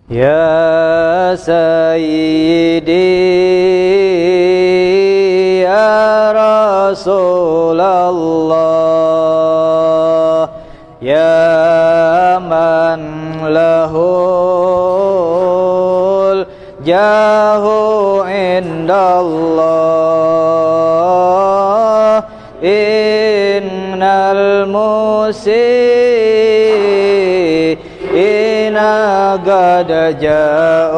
Ya Sayyidi ya Rasulullah, ya man lahul jahu indallah, innal musi'ina qad ja'uk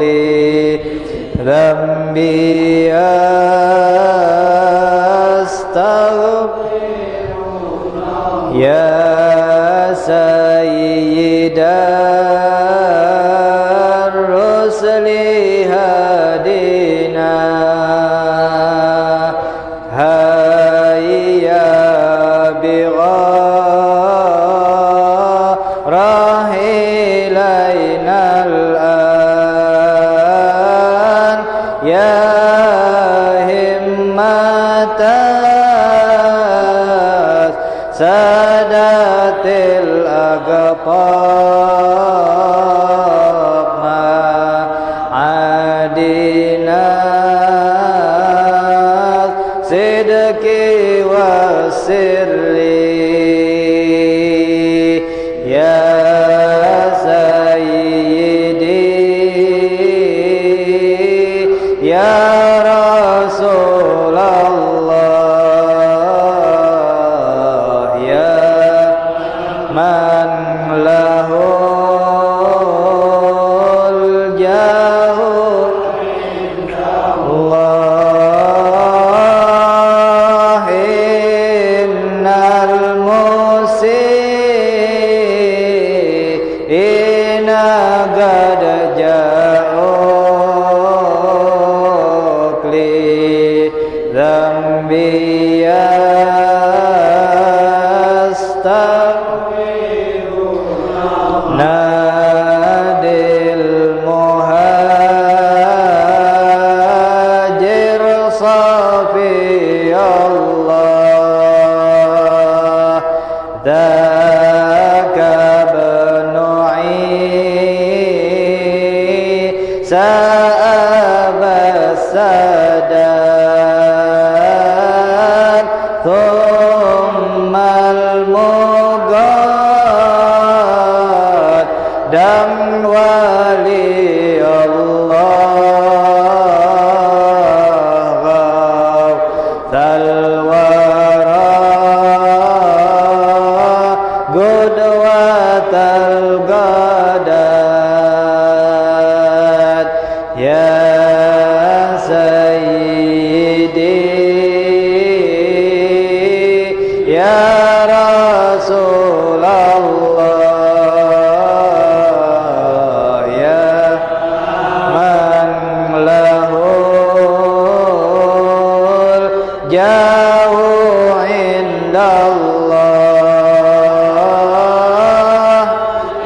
li dhambi astaghfirullah ya sayyidar rusli hadina hayya bigharahilainal an ya himmatas sadatil agapab ma'adinas sidki wa sirri ya sayyidi ya Rasulullah, ya man lahul jahu Allah, innal musi'ina qad ja'uk li dhambi astaghfirullah nadil muhajir safi Allah daka Isa abasadan thummal mugad dan wali Allah talwara gudwatal gadat ya sayyidi ya Rasulullah, ya man lahul jahu indallah,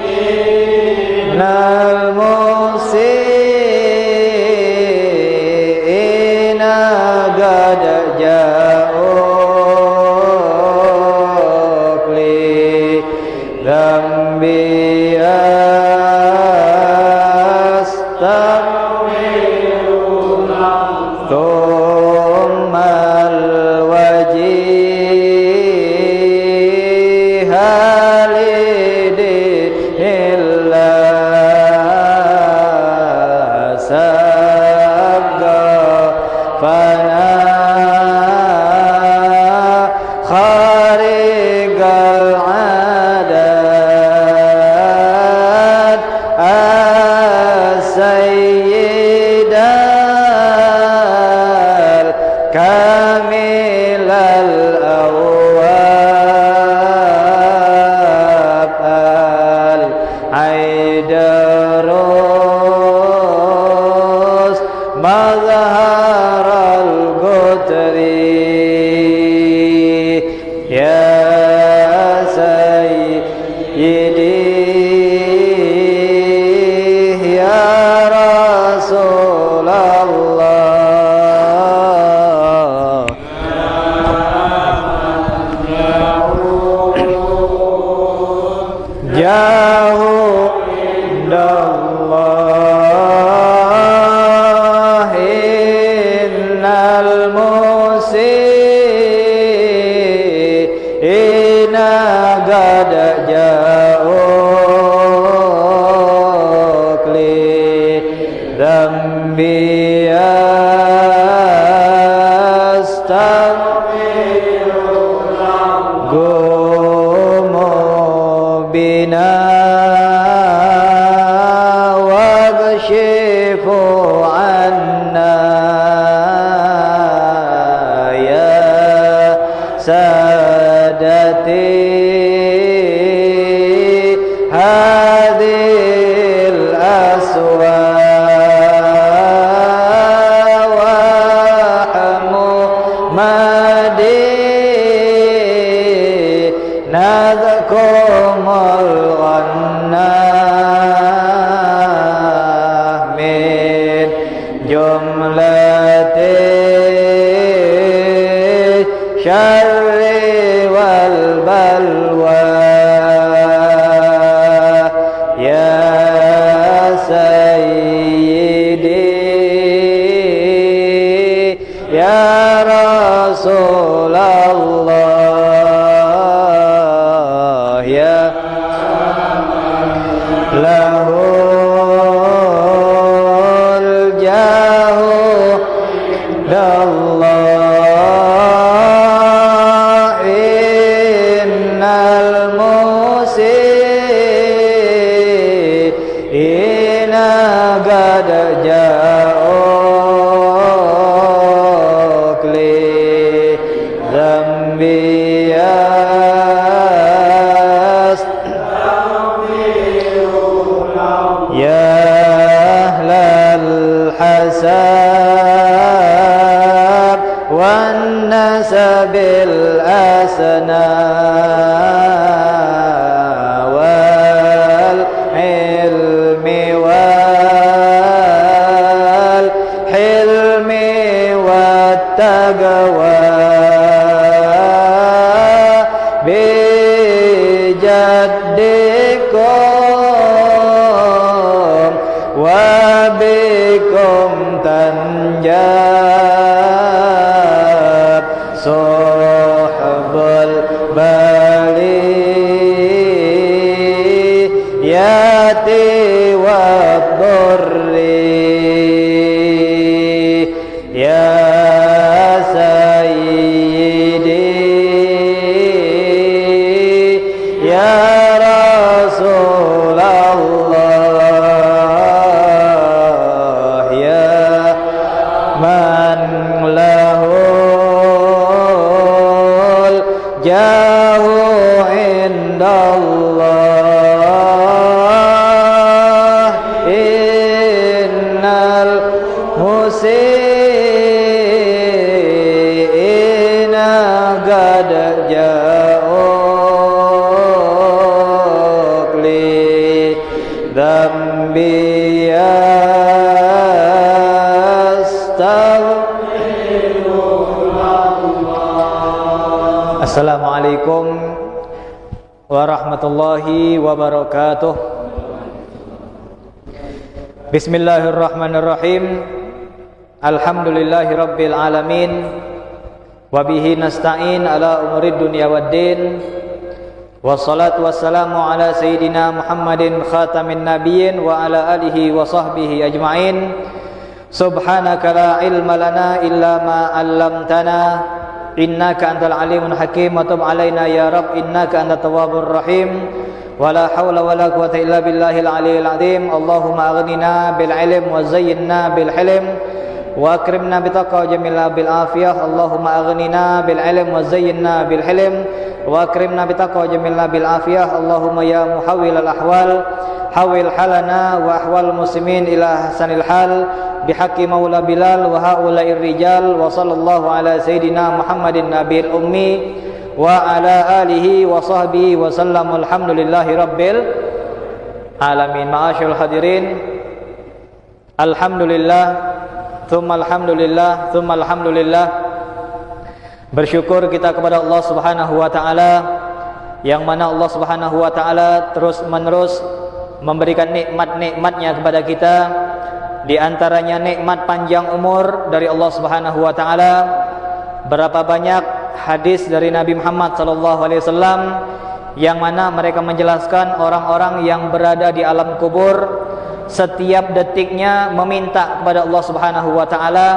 innal musi'ina qad ja'uk li dhambi astaghfirullah thummal wajiha lidinillah sabga fana kharigal adat as-sayyidal kamilal awwab al-aidarus mazharal gutri ya قوموا بنا واكشفوا عنا يا سادتي هذه الأسواق وحمودي نذكم الغنى من جملة الشر والبلوى يا سيدي يا رسول الله يا له الجاه الله إن المسيئين قد جاءوك لذنبي يا أهل الحساب والنسب الأسنى والعلم والحلم والتقوى بجدكم وبكم تنجاب صحب البليات والضر يا سيدي يا رسول الله يا من له الجاه عند الله إن المسيئين قد جاءوك لذنبي Assalamualaikum warahmatullahi wabarakatuh. Bismillahirrahmanirrahim. Alhamdulillahi rabbil alamin. Wabihi nasta'in ala umurid dunya waddin. Wassalatu wassalamu ala sayyidina Muhammadin khatamin nabiyyin wa ala alihi wa sahbihi ajma'in. Subhanaka la ilma lana illa ma 'allamtana innaka antal alimul hakim wa tub alaina ya rab innaka antat tawwabur rahim wa la haula wa la quwwata illa billahil aliyyil azim. Allahumma aghnina bil ilm wa zayyinna bil hilm wa akrimna bitaqwa jamila bil afiyah. Allahumma aghnina bil ilm wa zayyinna bil hilm wa akrimna bitaqwa jamila bil afiyah. Allahumma ya muhawwilal ahwal hawil halana wa ahwal muslimin ila hasanil hal bihaqqi maula Bilal wa haula'ir rijal wa sallallahu ala sayyidina Muhammadin nabiyil ummi wa ala alihi wa sahbihi wa sallam. Alhamdulillahi rabbil alamin. Ma'asyiral hadirin, alhamdulillah thumma alhamdulillah thumma alhamdulillah. Bersyukur kita kepada Allah Subhanahu wa taala yang mana Allah Subhanahu wa taala terus menerus memberikan nikmat-nikmatnya kepada kita. Di antaranya nikmat panjang umur dari Allah Subhanahu wa taala. Berapa banyak hadis dari Nabi Muhammad sallallahu alaihi wasallam yang mana mereka menjelaskan orang-orang yang berada di alam kubur setiap detiknya meminta kepada Allah Subhanahu wa taala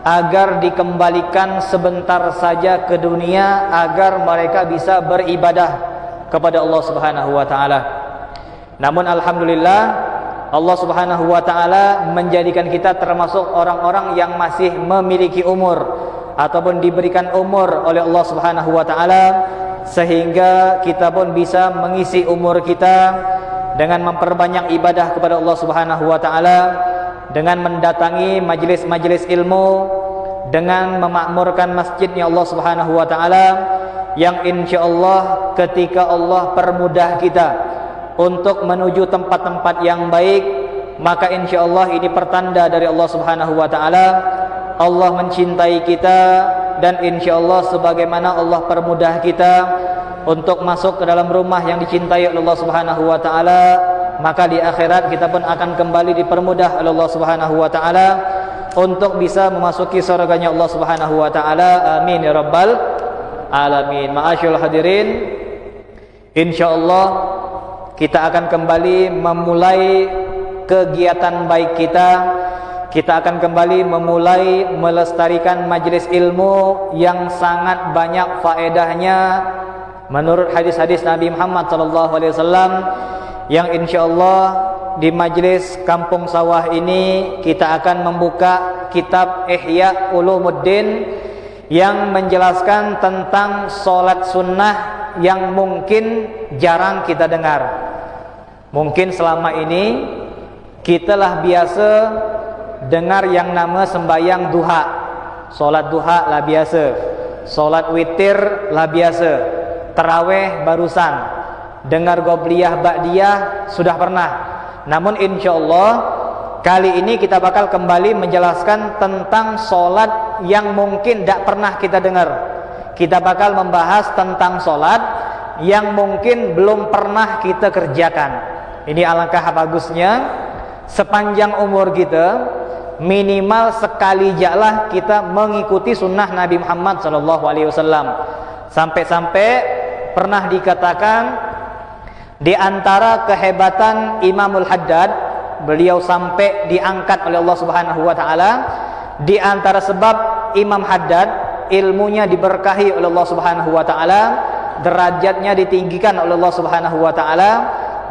agar dikembalikan sebentar saja ke dunia agar mereka bisa beribadah kepada Allah Subhanahu wa taala. Namun alhamdulillah Allah Subhanahu wa taala menjadikan kita termasuk orang-orang yang masih memiliki umur ataupun diberikan umur oleh Allah Subhanahu wa taala, sehingga kita pun bisa mengisi umur kita dengan memperbanyak ibadah kepada Allah Subhanahu wa taala, dengan mendatangi majelis-majelis ilmu, dengan memakmurkan masjidnya Allah Subhanahu wa taala, yang insyaallah ketika Allah permudah kita untuk menuju tempat-tempat yang baik, maka insyaallah ini pertanda dari Allah Subhanahu wa taala Allah mencintai kita, dan insyaallah sebagaimana Allah permudah kita untuk masuk ke dalam rumah yang dicintai oleh Allah Subhanahu wa taala, maka di akhirat kita pun akan kembali dipermudah oleh Allah Subhanahu wa taala untuk bisa memasuki surganya Allah Subhanahu wa taala. Amin ya rabbal alamin. Ma'asyiral hadirin, insyaallah kita akan kembali memulai kegiatan baik kita. Kita akan kembali memulai melestarikan majelis ilmu yang sangat banyak faedahnya menurut hadis-hadis Nabi Muhammad SAW, yang insyaallah di majelis Kampung Sawah ini kita akan membuka kitab Ihya Ulumuddin yang menjelaskan tentang sholat sunnah yang mungkin jarang kita dengar. Mungkin selama ini kita lah biasa dengar yang nama sembahyang duha, sholat duha lah biasa, sholat witir lah biasa, taraweh barusan, dengar qobliyah ba'diyah sudah pernah. Namun insyaallah kali ini kita bakal kembali menjelaskan tentang sholat yang mungkin tidak pernah kita dengar. Kita bakal membahas tentang sholat yang mungkin belum pernah kita kerjakan. Ini alangkah bagusnya sepanjang umur kita minimal sekali jalah kita mengikuti sunnah Nabi Muhammad SAW. Sampai-sampai pernah dikatakan di antara kehebatan Imamul Haddad, beliau sampai diangkat oleh Allah Subhanahu wa taala, di antara sebab Imam Haddad ilmunya diberkahi oleh Allah Subhanahu wa taala, derajatnya ditinggikan oleh Allah Subhanahu wa taala,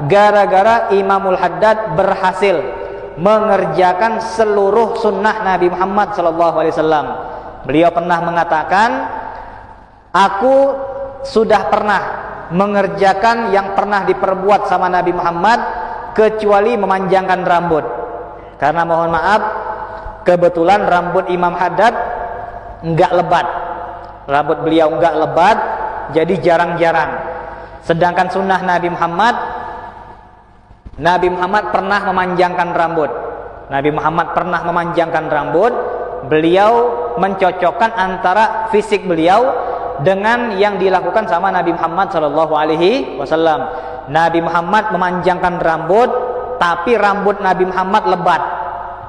gara-gara Imamul Haddad berhasil mengerjakan seluruh sunnah Nabi Muhammad SAW. Beliau pernah mengatakan, aku sudah pernah mengerjakan yang pernah diperbuat sama Nabi Muhammad kecuali memanjangkan rambut. Karena mohon maaf, kebetulan rambut Imam Haddad enggak lebat, rambut beliau enggak lebat, jadi jarang-jarang. Sedangkan sunnah Nabi Muhammad pernah memanjangkan rambut. Nabi Muhammad pernah memanjangkan rambut. Beliau mencocokkan antara fisik beliau dengan yang dilakukan sama Nabi Muhammad SAW. Nabi Muhammad memanjangkan rambut, tapi rambut Nabi Muhammad lebat.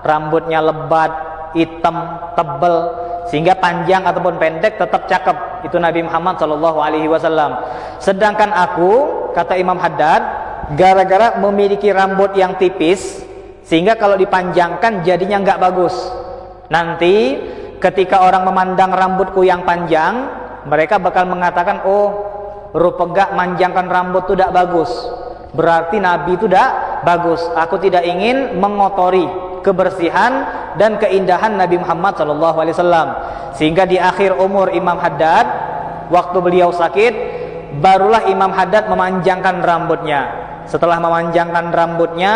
Rambutnya lebat, hitam, tebal, sehingga panjang ataupun pendek tetap cakep. Itu Nabi Muhammad SAW. Sedangkan aku, kata Imam Haddad, gara-gara memiliki rambut yang tipis, sehingga kalau dipanjangkan jadinya nggak bagus. Nanti ketika orang memandang rambutku yang panjang, mereka bakal mengatakan, oh rupega manjangkan rambut itu tidak bagus, berarti Nabi itu tidak bagus. Aku tidak ingin mengotori kebersihan dan keindahan Nabi Muhammad SAW. Sehingga di akhir umur Imam Haddad, waktu beliau sakit, barulah Imam Haddad memanjangkan rambutnya. Setelah memanjangkan rambutnya,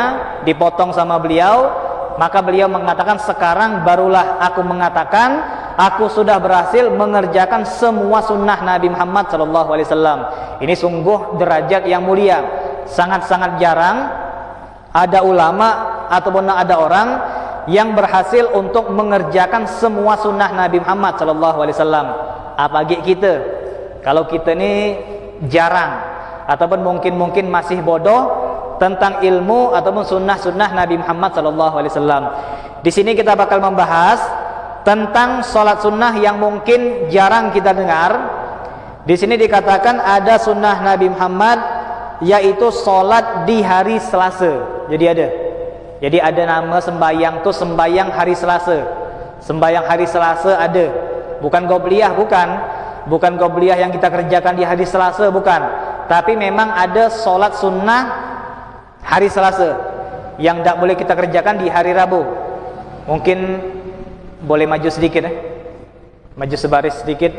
dipotong sama beliau, maka beliau mengatakan, sekarang barulah aku mengatakan aku sudah berhasil mengerjakan semua sunnah Nabi Muhammad SAW. Ini sungguh derajat yang mulia. Sangat-sangat jarang ada ulama ataupun ada orang yang berhasil untuk mengerjakan semua sunnah Nabi Muhammad SAW. Apalagi kita, kalau kita ini jarang ataupun mungkin masih bodoh tentang ilmu ataupun sunnah-sunnah Nabi Muhammad SAW. Di sini kita bakal membahas tentang sholat sunnah yang mungkin jarang kita dengar. Di sini dikatakan ada sunnah Nabi Muhammad, yaitu sholat di hari Selasa. Jadi ada nama sembahyang tuh sembahyang hari Selasa. Sembahyang hari Selasa ada. Bukan qobliyah, bukan. Bukan qobliyah yang kita kerjakan di hari Selasa, bukan. Tapi memang ada solat sunnah hari Selasa yang tak boleh kita kerjakan di hari Rabu. Mungkin boleh maju sedikit maju sebaris sedikit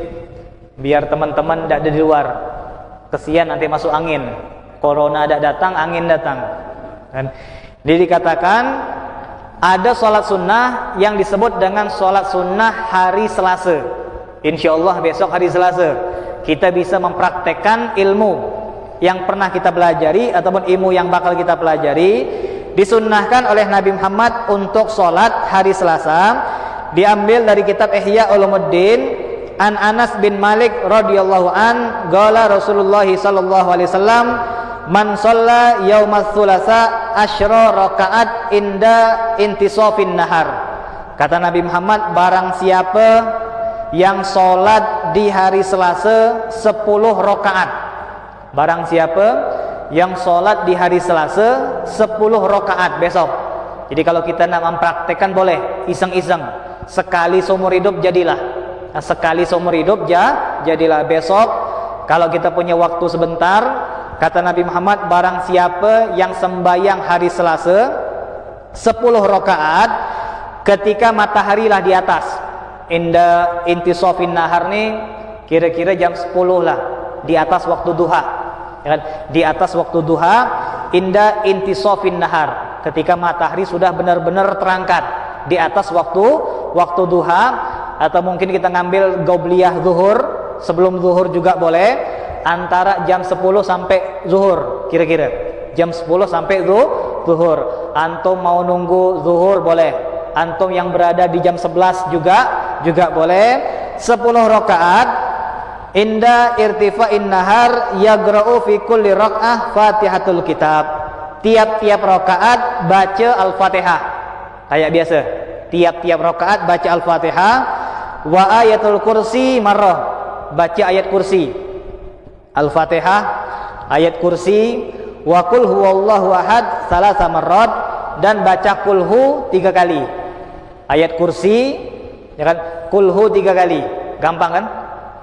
biar teman-teman tak ada di luar. Kesian nanti masuk angin. Corona tak datang, angin datang. Dan jadi dikatakan ada sholat sunnah yang disebut dengan sholat sunnah hari Selasa. InsyaAllah besok hari Selasa kita bisa mempraktekkan ilmu yang pernah kita pelajari ataupun ilmu yang bakal kita pelajari. Disunnahkan oleh Nabi Muhammad untuk sholat hari Selasa. Diambil dari kitab Ihya Ulumuddin an Anas bin Malik radhiyallahu an qala Rasulullah sallallahu alaihi wasallam man shalla yaumas tsulasa asyra rakaat inda intisafin nahar. Kata Nabi Muhammad, barang siapa yang sholat di hari Selasa 10 rakaat. Barang siapa yang sholat di hari Selasa 10 rakaat besok. Jadi kalau kita nak mempraktekkan boleh iseng-iseng. Sekali seumur hidup jadilah. Sekali seumur hidup jadilah. Besok kalau kita punya waktu sebentar, kata Nabi Muhammad, barang siapa yang sembahyang hari Selasa 10 rakaat ketika matahari lah di atas. Inda intisafin nahar nih kira-kira jam 10 lah, di atas waktu duha. Ya kan? Di atas waktu duha, inda intisafin nahar, ketika matahari sudah benar-benar terangkat, di atas waktu duha. Atau mungkin kita ngambil qobliyah zuhur, sebelum zuhur juga boleh, antara jam 10 sampai zuhur, kira-kira jam 10 sampai zuhur. Antum mau nunggu zuhur boleh, antum yang berada di jam 11 juga boleh. 10 rakaat inda irtifa'in nahar yagra'u fi kulli rak'ah Fatihatul Kitab. Tiap-tiap rakaat baca Al-Fatihah kayak biasa. Tiap-tiap rakaat baca Al-Fatihah. Wa ayatul kursi marrah, baca ayat kursi. Al-Fatihah, ayat kursi. Wa qul huwallahu ahad salasa marrat, dan baca kulhu 3 kali. Ayat kursi, ya kan? Kulhu 3 kali. Gampang kan?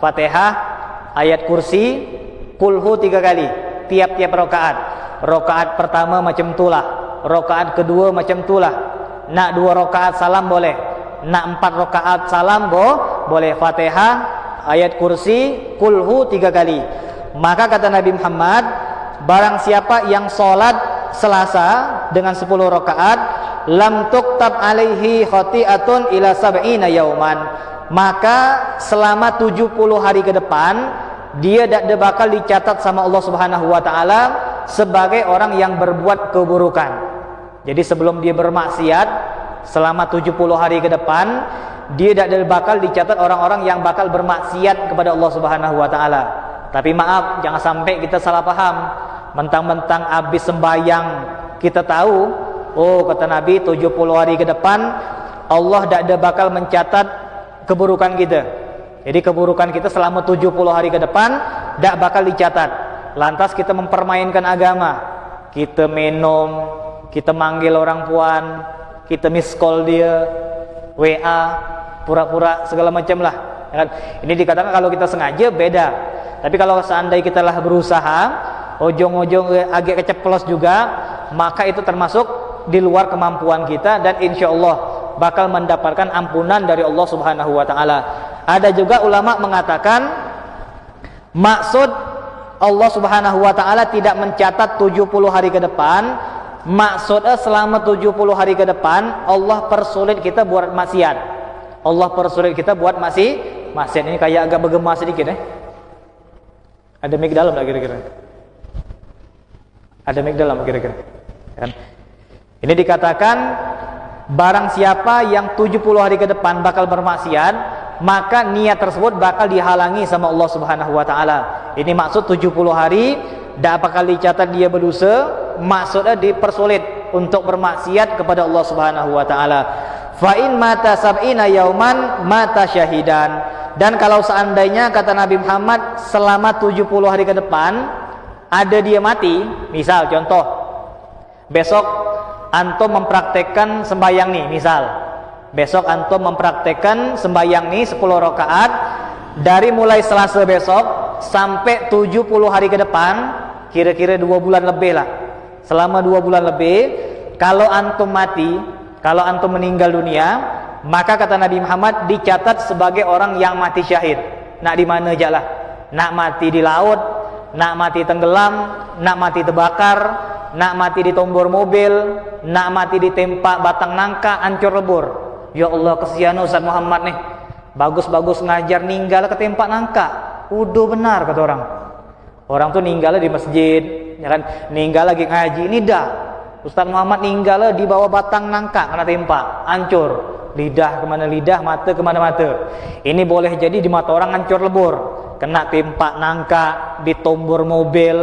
Fatihah, ayat kursi, kulhu 3 kali. Tiap-tiap rakaat. Rakaat pertama macam itulah, rakaat kedua macam itulah. Nak 2 rakaat salam boleh, nak 4 rakaat salam boleh. Fatihah, ayat kursi, kulhu 3 kali. Maka kata Nabi Muhammad, barang siapa yang sholat Selasa dengan 10 rakaat, lam tuktab alaihi khati'atun ila sab'ina yauman, maka selama 70 hari ke depan dia tak bakal dicatat sama Allah Subhanahu wa taala sebagai orang yang berbuat keburukan. Jadi sebelum dia bermaksiat, selama 70 hari ke depan dia tak bakal dicatat orang-orang yang bakal bermaksiat kepada Allah Subhanahu wa taala. Tapi maaf, jangan sampai kita salah paham. Mentang-mentang habis sembahyang kita tahu, oh kata Nabi 70 hari ke depan Allah tak bakal mencatat keburukan kita. Jadi keburukan kita selama 70 hari ke depan tak bakal dicatat. Lantas kita mempermainkan agama. Kita minum, kita manggil orang puan, kita miss call dia, WA, pura-pura segala macam lah. Ini dikatakan kalau kita sengaja beda. Tapi kalau seandainya kita lah berusaha, ujung-ujung agak keceplos juga, maka itu termasuk di luar kemampuan kita, dan insya Allah bakal mendapatkan ampunan dari Allah Subhanahu wa taala. Ada juga ulama mengatakan maksud Allah Subhanahu wa taala tidak mencatat 70 hari ke depan, maksudnya selama 70 hari ke depan Allah persulit kita buat maksiat. Allah persulit kita buat maksiat. Ini kayak agak bergema sedikit Ada mic dalam tak kira-kira? Ada mic dalam kira-kira? Kan? Ini dikatakan barang siapa yang 70 hari ke depan bakal bermaksiat, maka niat tersebut bakal dihalangi sama Allah Subhanahu wa taala. Ini maksud 70 hari tak bakal dicatat dia berdosa, maksudnya dipersulit untuk bermaksiat kepada Allah Subhanahu wa taala. Fa in mata sab'ina yauman mata syahidan. Dan kalau seandainya kata Nabi Muhammad selama 70 hari ke depan ada dia mati, misal contoh besok antum mempraktekkan sembahyang nih, misal Besok antum mempraktekkan sembahyang nih 10 rakaat dari mulai Selasa besok sampai 70 hari ke depan, kira-kira 2 bulan lebih lah. Selama 2 bulan lebih, kalau antum mati, kalau antum meninggal dunia, maka kata Nabi Muhammad dicatat sebagai orang yang mati syahid. Nak di mana aja lah. Nak mati di laut, nak mati tenggelam, nak mati terbakar, nak mati ditombor mobil, nak mati ditempa batang nangka hancur lebur. Ya Allah, kesian Ustaz Muhammad nih. Bagus-bagus ngajar ninggal ketempa nangka. Udah benar kata orang. Orang tuh ninggalnya di masjid, ya kan? Ninggal lagi ngaji, ini dah. Ustaz Muhammad ninggalnya di bawah batang nangka kena tempa, hancur. Lidah kemana lidah, mata kemana mata. Ini boleh jadi di mata orang hancur lebur, kena tempa nangka, ditombor mobil,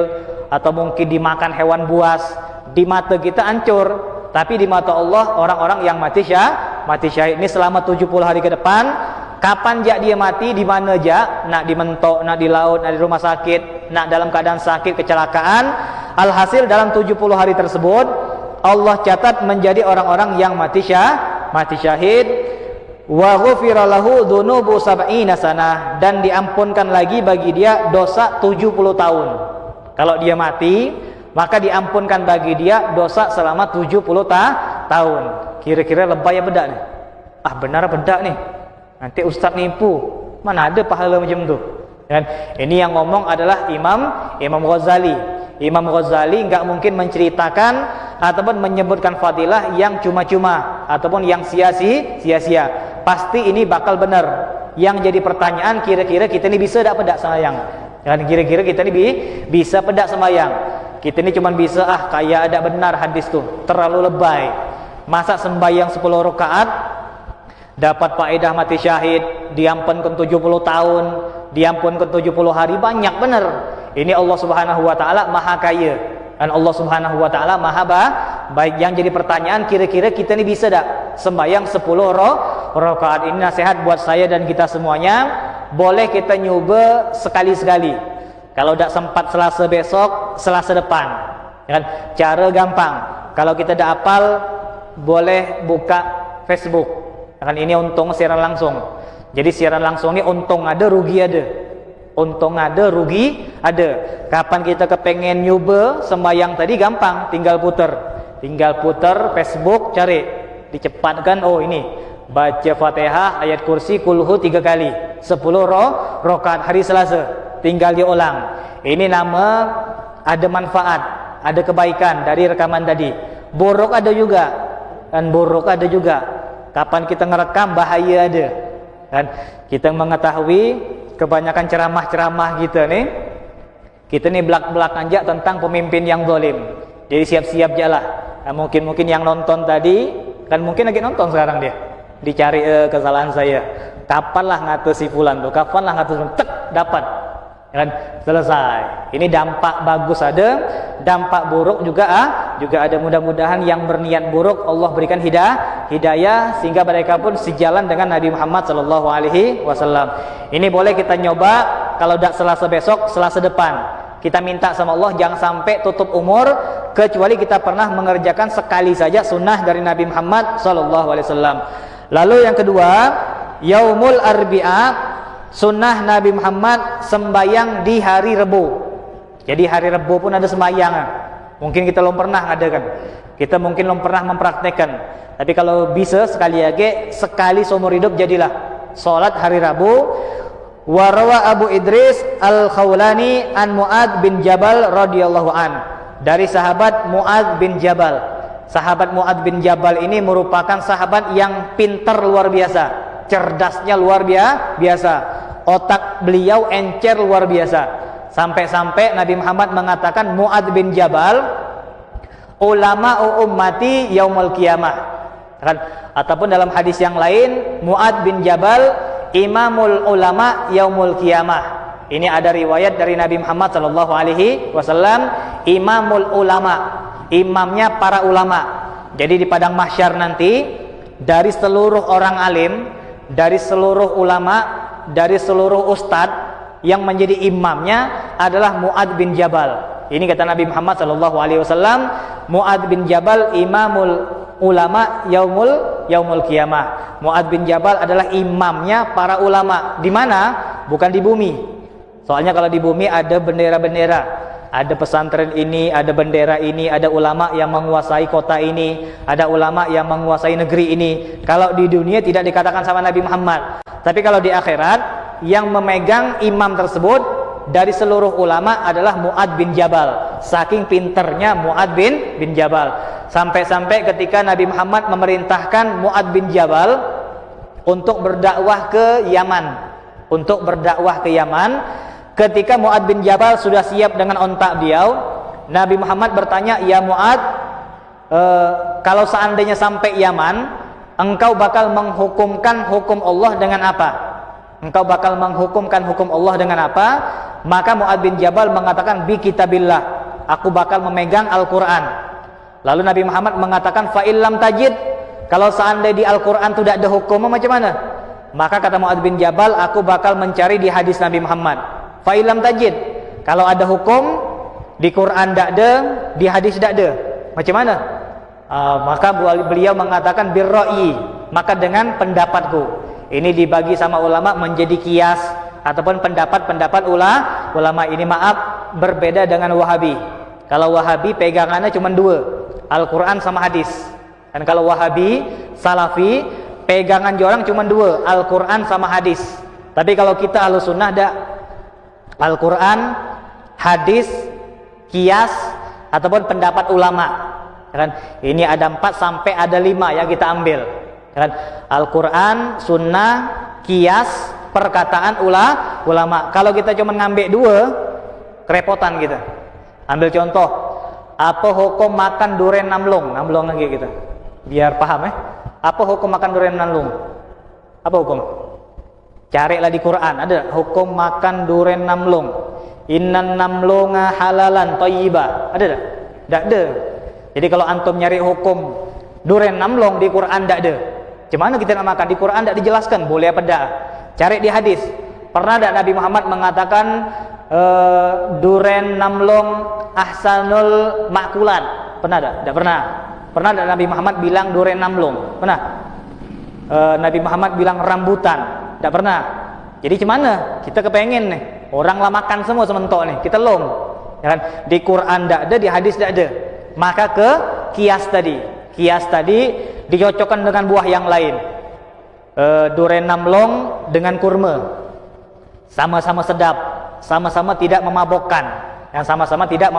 atau mungkin dimakan hewan buas. Di mata kita hancur, tapi di mata Allah orang-orang yang mati syahid ini selama 70 hari ke depan. Kapan dia mati, di mana aja, nak di mentok, nak di laut, nak di rumah sakit, nak dalam keadaan sakit, kecelakaan, alhasil dalam 70 hari tersebut Allah catat menjadi orang-orang yang mati syahid. Wa ghufira lahu dzunubu sab'ina sanah, dan diampunkan lagi bagi dia dosa 70 tahun. Kalau dia mati, maka diampunkan bagi dia dosa selama 70 tahun. Kira-kira lebay ya bedak nih? Ah benar bedak nih? Nanti ustaz nipu. Mana ada pahala macam tu? Dan ini yang ngomong adalah Imam Ghazali. Imam Ghazali enggak mungkin menceritakan ataupun menyebutkan fadilah yang cuma-cuma ataupun yang sia-sia. Pasti ini bakal benar. Yang jadi pertanyaan, kira-kira kita ini bisa tak pedak sembahyang? Dan kira-kira kita ini bisa pedak sembahyang? Kita ini cuma bisa kayak ada benar hadis tuh, terlalu lebay. Masa sembahyang 10 rakaat dapat faedah mati syahid, diampunkan 70 tahun, diampunkan 70 hari, banyak benar. Ini Allah Subhanahu wa taala Maha Kaya. Dan Allah Subhanahu wa taala Maha baik. Yang jadi pertanyaan, kira-kira kita ini bisa tak sembahyang 10 rakaat? Ini nasihat buat saya dan kita semuanya. Boleh kita nyoba sekali-sekali. Kalau tak sempat Selasa besok, Selasa depan. Kan? Cara gampang. Kalau kita tak hafal, boleh buka Facebook. Kan ini untung siaran langsung. Jadi siaran langsung ini untung ada, rugi ada. Untung ada, rugi ada. Kapan kita kepengen nyoba sembahyang tadi, gampang, tinggal puter Facebook, cari, dicepatkan. Oh ini baca Fatihah, ayat kursi, kulhu 3 kali, 10 rakaat hari Selasa. Tinggal diulang. Ini nama ada manfaat, ada kebaikan dari rekaman tadi. Buruk ada juga, dan buruk ada juga. Kapan kita ngerekam, bahaya ada. Dan kita mengetahui kebanyakan ceramah-ceramah kita nih belak-belakan aja tentang pemimpin yang zalim. Jadi siap-siap aja lah. Nah, mungkin yang nonton tadi kan mungkin lagi nonton sekarang dia. Dicari kesalahan saya. Kapanlah ngata si fulan tuh? Kapanlah ngata tek dapat. Kan selesai. Ini dampak bagus ada, dampak buruk juga ada. Mudah-mudahan yang berniat buruk Allah berikan hidayah sehingga mereka pun sejalan dengan Nabi Muhammad sallallahu alaihi wasallam. Ini boleh kita nyoba. Kalau tidak Selasa besok, Selasa depan. Kita minta sama Allah jangan sampai tutup umur kecuali kita pernah mengerjakan sekali saja sunnah dari Nabi Muhammad sallallahu alaihi wasallam. Lalu yang kedua, Yaumul Arbi'a. Sunnah Nabi Muhammad sembayang di hari Rebu. Jadi hari Rebu pun ada sembayang. Mungkin kita belum pernah adakan. Kita mungkin belum pernah mempraktekkan. Tapi kalau bisa sekali seumur hidup jadilah salat hari Rabu. Warawa Abu Idris Al-Khawlani an Mu'ad bin Jabal radhiyallahu an. Dari sahabat Mu'ad bin Jabal. Sahabat Mu'ad bin Jabal ini merupakan sahabat yang pintar luar biasa. Cerdasnya luar biasa. Otak beliau encer luar biasa. Sampai-sampai Nabi Muhammad mengatakan Mu'ad bin Jabal ulama ummati yaumul qiyamah. Kan? Ataupun dalam hadis yang lain Mu'ad bin Jabal imamul ulama yaumul qiyamah. Ini ada riwayat dari Nabi Muhammad sallallahu alaihi wasallam, imamul ulama, imamnya para ulama. Jadi di padang mahsyar nanti dari seluruh orang alim, dari seluruh ulama, dari seluruh ustadz yang menjadi imamnya adalah Mu'ad bin Jabal. Ini kata Nabi Muhammad sallallahu alaihi wasallam, Mu'ad bin Jabal imamul ulama yaumul yaumul qiyamah. Mu'adz bin Jabal adalah imamnya para ulama. Di mana? Bukan di bumi. Soalnya kalau di bumi ada bendera-bendera, ada pesantren ini, ada bendera ini, ada ulama yang menguasai kota ini, ada ulama yang menguasai negeri ini. Kalau di dunia tidak dikatakan sama Nabi Muhammad. Tapi kalau di akhirat, yang memegang imam tersebut dari seluruh ulama adalah Mu'adz bin Jabal. Saking pinternya Mu'adz bin Jabal, sampai-sampai ketika Nabi Muhammad memerintahkan Mu'adz bin Jabal untuk berdakwah ke Yaman, ketika Mu'adz bin Jabal sudah siap dengan ontak beliau, Nabi Muhammad bertanya, "Ya Mu'adz, kalau seandainya sampai Yaman, engkau bakal menghukumkan hukum Allah dengan apa? Engkau bakal menghukumkan hukum Allah dengan apa?" Maka Mu'adz bin Jabal mengatakan, "Bi kitabillah, aku bakal memegang Al-Quran." Lalu Nabi Muhammad mengatakan, "Fa illam tajid, kalau seandainya di Al-Quran tidak ada hukum, macam mana?" Maka kata Mu'adz bin Jabal, "Aku bakal mencari di hadis Nabi Muhammad." Fa illam tajid, kalau ada hukum di Quran tidak ada, di hadis tidak ada, macam mana? Maka beliau mengatakan birra'i, maka dengan pendapatku. Ini dibagi sama ulama menjadi kias ataupun pendapat-pendapat ulama. Ini maaf, berbeda dengan Wahabi. Kalau Wahabi pegangannya cuma dua, Al-Quran sama hadis. Dan kalau Wahabi, Salafi, pegangan orang cuma dua, Al-Quran sama hadis. Tapi kalau kita Ahlussunnah ada Al-Quran, hadis, kias ataupun pendapat ulama. Kan? Ini ada 4 sampai ada 5 yang kita ambil. Kan? Al-Quran, sunnah, kias, perkataan ulama. Kalau kita cuma ngambil 2, kerepotan kita. Ambil contoh, apa hukum makan durian namlong lagi kita, biar paham apa hukum makan durian namlong? Apa hukum? Carilah di Quran, ada hukum makan durian namlong. Innan namlonga halalan thayyibah. Ada tak? Tak ada. Jadi kalau antum nyari hukum durian namlong di Quran tak ada. Gimana kita nak makan? Di Quran tak dijelaskan boleh apa tak. Cari di hadis. Pernah tak Nabi Muhammad mengatakan durian namlong ahsanul makulat? Pernah tak? Tak pernah. Pernah tak Nabi Muhammad bilang durian namlong? Pernah. Nabi Muhammad bilang rambutan? Tak pernah. Jadi gimana? Kita kepengen nih, orang lah makan semua sementok nih, kita lom. Ya kan? Di Quran tak ada, di hadis tak ada. Maka ke kias tadi. Kias tadi dicocokkan dengan buah yang lain. Durian namlong dengan kurma. Sama-sama sedap, sama-sama tidak memabokkan. Yang sama-sama tidak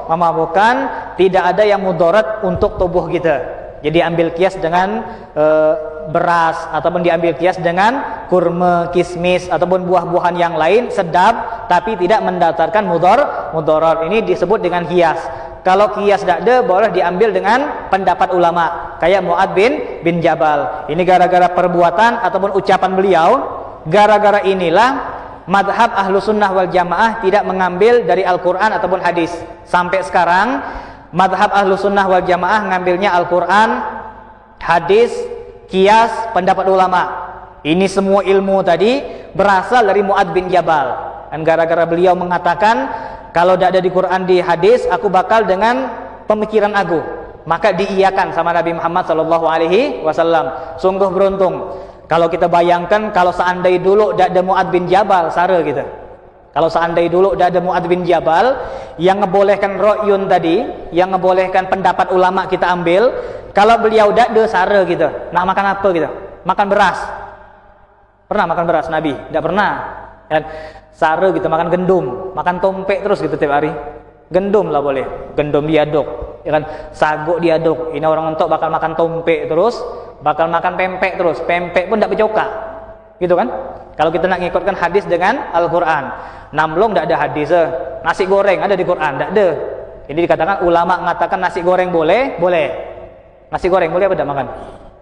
memabokkan, tidak ada yang mudarat untuk tubuh kita. Jadi ambil kias dengan beras ataupun diambil kias dengan kurma, kismis ataupun buah-buahan yang lain sedap tapi tidak mendatangkan mudarat. Ini disebut dengan kias. Kalau kias tidak ada, boleh diambil dengan pendapat ulama kayak Mu'adz bin Jabal. Ini gara-gara perbuatan ataupun ucapan beliau. Gara-gara inilah madhab Ahlussunnah wal Jamaah tidak mengambil dari Al-Quran ataupun hadis. Sampai sekarang madhab Ahlussunnah wal Jamaah ngambilnya Al-Quran, hadis, kias, pendapat ulama. Ini semua ilmu tadi berasal dari Mu'adz bin Jabal. Dan gara-gara beliau mengatakan, kalau tidak ada di Quran, di hadis, aku bakal dengan pemikiran aku. Maka diiyakan sama Nabi Muhammad SAW. Sungguh beruntung. Kalau kita bayangkan, kalau seandainya dulu tidak ada Mu'adz bin Jabal, sara kita. Kalau seandainya dulu tidak ada Mu'adz bin Jabal, yang ngebolehkan ro'yun tadi, yang ngebolehkan pendapat ulama kita ambil, kalau beliau tidak ada, sara kita. Nak makan apa kita? Makan beras. Pernah makan beras Nabi? Tidak pernah. Dan sara kita makan gendum, makan tompek terus gitu tiap hari. Gendum lah boleh, gendum diaduk, ya kan? Sagu diaduk. Ini orang untuk bakal makan tompek terus, bakal makan pempek terus. Pempek pun tidak bercoka, gitu kan? Kalau kita nak ngikutkan hadis dengan Al-Quran, namlong tidak ada hadis. Nasi goreng ada di Quran, tidak ada. Ini dikatakan ulama mengatakan nasi goreng boleh. Nasi goreng boleh apa tidak makan?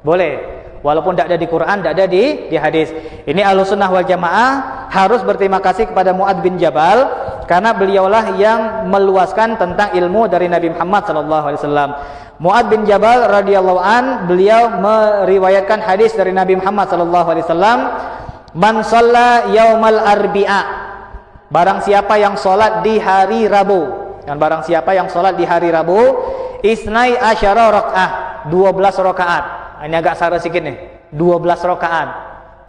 Boleh. Walaupun tidak ada di Quran, tidak ada di hadis. Ini Ahlussunnah wal Jamaah harus berterima kasih kepada Mu'adz bin Jabal karena beliaulah yang meluaskan tentang ilmu dari Nabi Muhammad SAW. Mu'adz bin Jabal radhiyallahu an, beliau meriwayatkan hadis dari Nabi Muhammad SAW. Man shalla yaumal arbi'a, barang siapa yang solat di hari Rabu. Dan barang siapa yang solat di hari Rabu, isnai asyara rakaat, 12 rakaat. ini agak salah sedikit nih. 12 rakaat.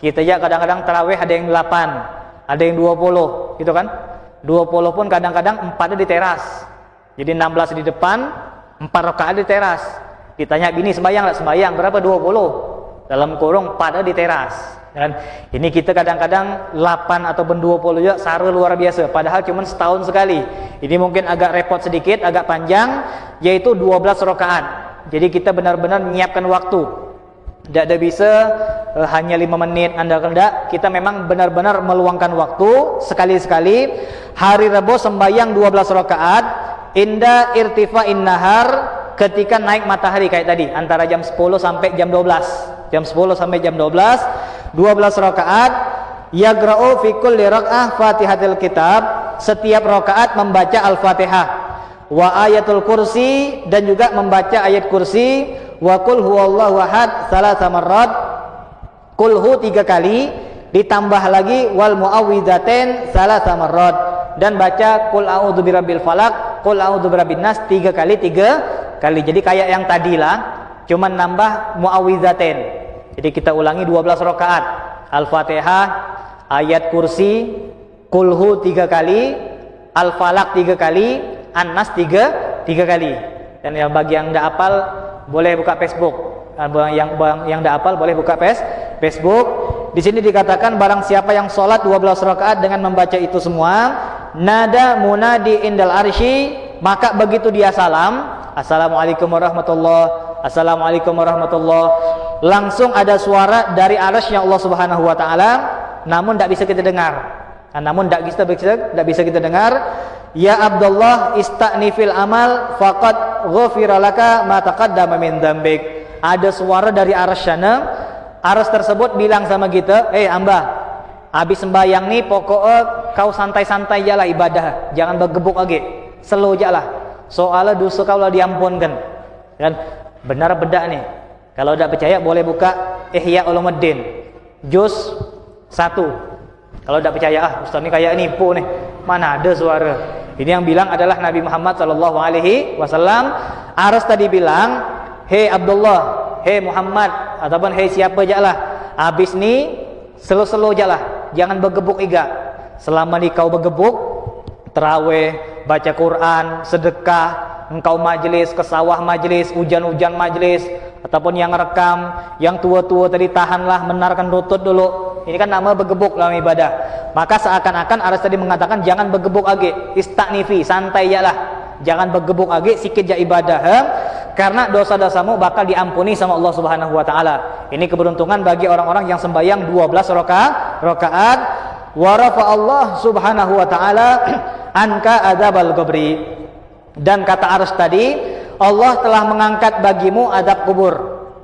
Kita ya kadang-kadang tarawih ada yang 8, ada yang 20, gitu kan? 20 pun kadang-kadang 4 di teras. Jadi 16 di depan, 4 rakaat di teras. Ditanya bini sembahyang enggak? Sembahyang. Berapa? 20. Dalam kurung 4 di teras. Dan ini kita kadang-kadang 8 ataupun 20 juga sara luar biasa, padahal cuma setahun sekali. Ini mungkin agak repot sedikit, agak panjang, yaitu 12 rakaat. Jadi kita benar-benar menyiapkan waktu. Tidak ada bisa hanya 5 menit andalkan tidak. Kita memang benar-benar meluangkan waktu sekali-sekali. Hari Rabu sembahyang 12 rakaat inda irtifa'in nahar, ketika naik matahari kayak tadi, antara jam 10 sampai jam 12. Jam 10 sampai jam 12, 12 rakaat. Yagra'u fi kulli rak'ah Fatihatul Kitab, setiap rakaat membaca Al-Fatihah. Wa ayatul kursi, dan juga membaca ayat kursi. Wa qul huwallahu ahad tsalatsa marrat, qulhu 3 kali, ditambah lagi wal muawwidzatain tsalatsa marrat, dan baca qul a'udzu birabbil falaq, qul a'udzu birabbin nas 3 kali. Jadi kayak yang tadilah, cuman nambah muawwidzatain. Jadi kita ulangi 12 rakaat. Al-Fatihah, ayat kursi, qulhu 3 kali, Al-Falaq 3 kali, An-Nas 3 kali. Dan yang bagi yang tidak hafal boleh buka Facebook. Yang tidak hafal boleh buka Facebook. Di sini dikatakan barang siapa yang sholat 12 rakaat dengan membaca itu semua, nada munadi indal arsy, maka begitu dia salam, assalamualaikum warahmatullahi, assalamualaikum warahmatullahi, langsung ada suara dari arasy-Nya Allah Subhanahu wa taala, namun tidak bisa kita dengar. Namun tidak bisa kita dengar. Ya Abdullah ista'nifil amal faqad ghufira laka ma taqaddama min dzambik. Ada suara dari arasy sana. Arasy tersebut bilang sama kita, Amba, habis sembahyang nih pokoknya kau santai-santai aja lah ibadah, jangan bergebuk lagi, slow aja lah. Soalnya dosa kau lah diampunkan. Dan benar beda nih. Kalau tidak percaya boleh buka Ihya Ulumuddin juz 1. Kalau tidak percaya, Ustaz ini kayak nipu nih, mana ada suara. Ini yang bilang adalah Nabi Muhammad sallallahu alaihi wasallam. Aras tadi bilang, "Hei Abdullah, hei Muhammad, ataupun hei siapa aja lah, habis ni slow-slow aja lah, jangan bergebuk iga. Selama ni kau bergebuk, terawih, baca Quran, sedekah, engkau majlis ke sawah majlis, hujan-hujan majlis, ataupun yang rekam, yang tua-tua tadi tahanlah, menarkan lutut dulu. Ini kan nama bergebuk dalam ibadah. Maka seakan-akan Aras tadi mengatakan jangan bergebuk lagi, istanifi, santai ya lah, jangan bergebuk lagi, sikit ja ibadah, karena dosa-dosamu bakal diampuni sama Allah Subhanahu wa taala. Ini keberuntungan bagi orang-orang yang sembahyang 12 rakaat. Wa rafa Allah Subhanahu wa taala anka adzabal qabri. Dan kata Aras tadi, Allah telah mengangkat bagimu azab kubur.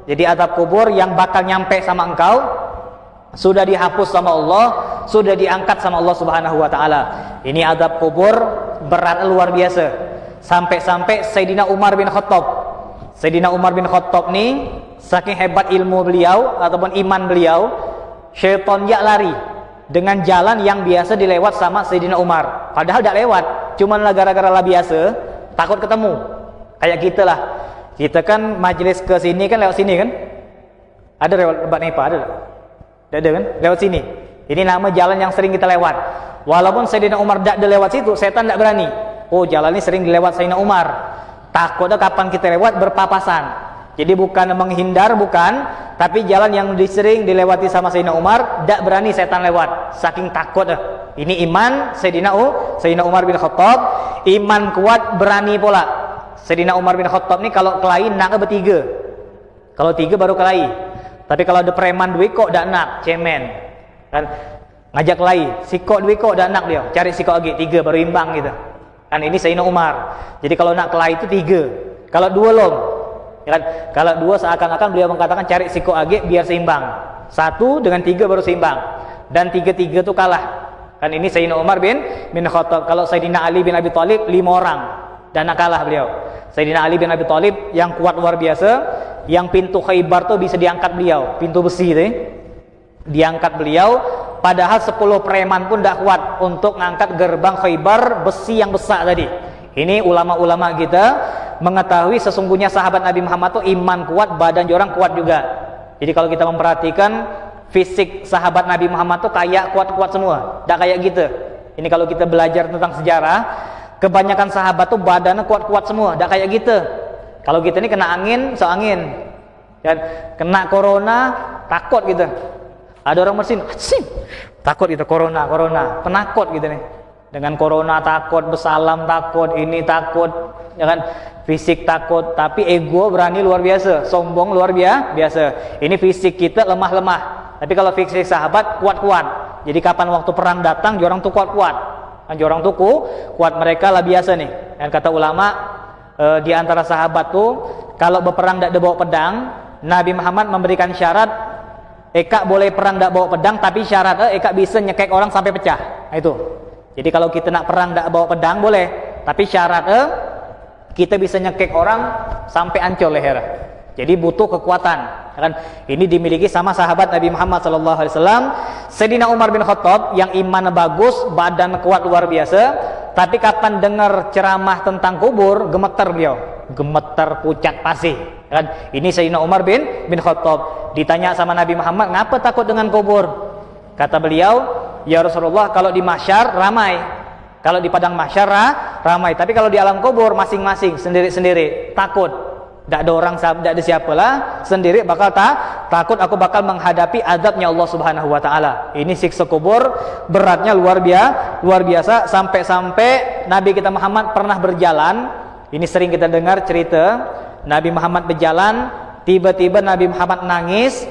Jadi azab kubur yang bakal nyampe sama engkau sudah dihapus sama Allah, sudah diangkat sama Allah Subhanahu wa taala. Ini azab kubur berat luar biasa. Sampai-sampai Sayyidina Umar bin Khattab. Sayyidina Umar bin Khattab ni saking hebat ilmu beliau ataupun iman beliau, syaitan ya lari dengan jalan yang biasa dilewat sama Sayyidina Umar. Padahal tidak lewat, cuman gara-gara lah biasa, takut ketemu. Kayak kita lah. Kita kan majelis ke sini kan lewat sini kan? Ada lewat tempat Nepa ada? Tidak ada kan? Lewat sini. Ini nama jalan yang sering kita lewat. Walaupun Sayyidina Umar tidak ada lewat situ, setan tidak berani. Oh, jalan ini sering dilewat Sayyidina Umar. Takutnya kapan kita lewat berpapasan. Jadi bukan menghindar, bukan, tapi jalan yang sering dilewati sama Sayyidina Umar, tidak berani setan lewat. Saking takut. Ini iman Sayyidina Umar bin Khattab, iman kuat, berani pula. Sayyidina Umar bin Khattab ni kalau kelahi nak bertiga. Kalau tiga baru kelahi. Tapi kalau ada preman duit kok dak nak, cemen. Kan ngajak kelahi, sikok duit kok dak nak dia. Cari sikok lagi 3 baru imbang gitu. Kan ini Sayyidina Umar. Jadi kalau nak kelahi itu 3. Kalau 2 lom. Ya kan? Kalau 2 seakan-akan beliau mengatakan cari sikok lagi biar seimbang. 1 dengan 3 baru seimbang. Dan 3-3 itu kalah. Kan ini Sayyidina Umar bin Khattab. Kalau Sayyidina Ali bin Abi Thalib 5 orang dan nak kalah beliau. Sayyidina Ali bin Abi Thalib yang kuat luar biasa. Yang pintu Khaybar tuh bisa diangkat beliau, pintu besi itu diangkat beliau, padahal 10 preman pun tidak kuat untuk mengangkat gerbang Khaybar besi yang besar tadi. Ini ulama-ulama kita mengetahui sesungguhnya sahabat Nabi Muhammad tuh iman kuat, badan orang kuat juga. Jadi kalau kita memperhatikan fisik sahabat Nabi Muhammad tuh kayak kuat-kuat semua, tidak kayak gitu. Ini kalau kita belajar tentang sejarah, kebanyakan sahabat tuh badannya kuat-kuat semua, tidak kayak gitu. Kalau kita ini kena angin, angin, dan kena corona takut gitu. Ada orang bersin, takut gitu, corona, penakut gitu nih. Dengan corona takut, bersalam takut, ini takut, ya kan? Fisik takut, tapi ego berani luar biasa, sombong luar biasa. Ini fisik kita lemah-lemah, tapi kalau fisik sahabat kuat-kuat. Jadi kapan waktu perang datang, jorang tuh kuat-kuat. Jorang tuh kuat, mereka lah biasa nih. Dan kata ulama, di antara sahabat tuh kalau berperang tidak bawa pedang, Nabi Muhammad memberikan syarat, Eka boleh perang tidak bawa pedang, tapi syarat Eka bisa nyekek orang sampai pecah. Nah, itu. Jadi kalau kita nak perang tidak bawa pedang boleh, tapi syarat kita bisa nyekek orang sampai hancur leher. Jadi butuh kekuatan, kan? Ini dimiliki sama sahabat Nabi Muhammad SAW. Sayyidina Umar bin Khattab yang iman bagus, badan kuat luar biasa, tapi kapan dengar ceramah tentang kubur, gemetar beliau, gemetar pucat pasi, kan? Ini Sayyidina Umar bin Khattab ditanya sama Nabi Muhammad, ngapa takut dengan kubur? Kata beliau, ya Rasulullah, kalau di mahsyar ramai, kalau di padang mahsyar ramai, tapi kalau di alam kubur masing-masing sendiri-sendiri, takut. Tidak ada orang, tidak ada siapalah, sendiri bakal takut aku bakal menghadapi azabnya Allah Subhanahu wa taala. Ini siksa kubur beratnya luar biasa, sampai-sampai Nabi kita Muhammad pernah berjalan. Ini sering kita dengar cerita, Nabi Muhammad berjalan, tiba-tiba Nabi Muhammad nangis.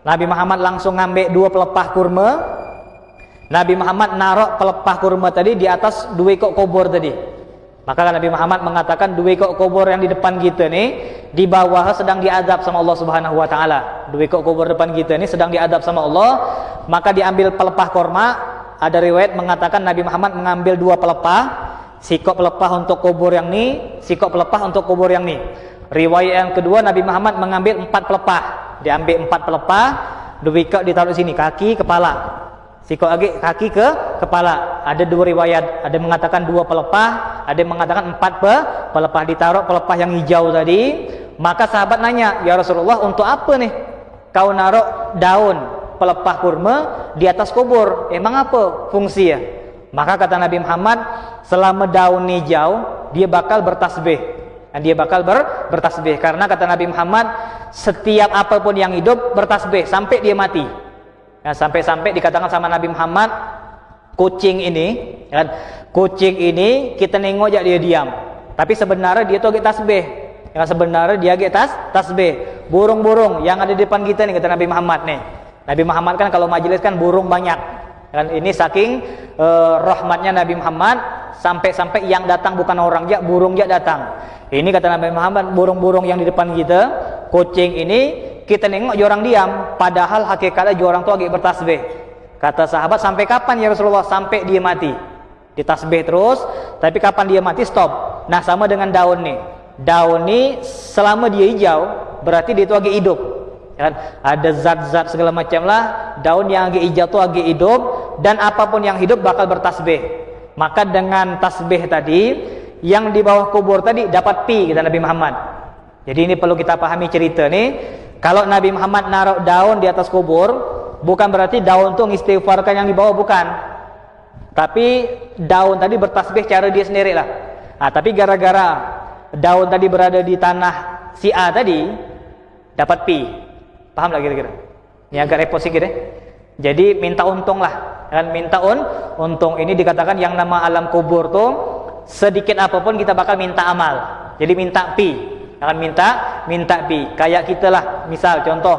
Nabi Muhammad langsung ngambil 2 pelepah kurma. Nabi Muhammad naruh pelepah kurma tadi di atas 2 ekor kubur tadi. Maka Nabi Muhammad mengatakan 2 ekor kubur yang di depan kita nih, di bawah sedang diazab sama Allah Subhanahu wa taala. 2 ekor kubur depan kita ini sedang diazab sama Allah. Maka diambil pelepah kurma. Ada riwayat mengatakan Nabi Muhammad mengambil 2 pelepah, sikok pelepah untuk kubur yang ini, sikok pelepah untuk kubur yang ini. Riwayat yang kedua, Nabi Muhammad mengambil 4 pelepah. Diambil 4 pelepah, 2 ekor ditaruh sini, kaki, kepala. Sikok lagi kaki ke kepala. Ada 2 riwayat, ada mengatakan 2 pelepah, ada mengatakan 4 pelepah. Ditaruh pelepah yang hijau tadi. Maka sahabat nanya, ya Rasulullah, untuk apa nih kau naruh daun pelepah kurma di atas kubur? Emang apa fungsinya? Maka kata Nabi Muhammad, selama daun hijau dia bakal bertasbih. Dan dia bakal bertasbih, karena kata Nabi Muhammad, setiap apapun yang hidup bertasbih sampai dia mati. Ya, sampai-sampai dikatakan sama Nabi Muhammad, kucing ini, kan? Kucing ini kita nengok aja dia diam, tapi sebenarnya dia tuh agak tasbih. Ya, sebenarnya dia agak tasbih. Burung-burung yang ada di depan kita nih, kata Nabi Muhammad nih. Nabi Muhammad kan kalau majelis kan burung banyak. Kan ini saking rahmatnya Nabi Muhammad, sampai-sampai yang datang bukan orang aja, burung aja datang. Ini kata Nabi Muhammad, burung-burung yang di depan kita, kucing ini kita nengok orang diam, padahal hakikatnya orang tuh lagi bertasbih. Kata sahabat, sampai kapan ya Rasulullah? Sampai dia mati. Ditasbih terus, tapi kapan dia mati stop. Nah, sama dengan daun nih. Daun nih selama dia hijau, berarti dia itu lagi hidup. Kan? Ada zat-zat segala macam lah. Daun yang lagi hijau tuh lagi hidup, dan apapun yang hidup bakal bertasbih. Maka dengan tasbih tadi, yang di bawah kubur tadi dapat pi, kata Nabi Muhammad. Jadi ini perlu kita pahami cerita nih. Kalau Nabi Muhammad naruh daun di atas kubur, bukan berarti daun itu mengistighfarkan yang di bawah, bukan. Tapi daun tadi bertasbih cara dia sendiri lah. Nah, tapi gara-gara daun tadi berada di tanah si A tadi, dapat pi. Paham lah kira-kira? Ini agak repot sedikit deh. Jadi minta untung lah. Kan minta untung. Ini dikatakan yang nama alam kubur tuh, sedikit apapun kita bakal minta amal. Jadi minta pi. Akan minta pi. Kayak kita lah, misal contoh,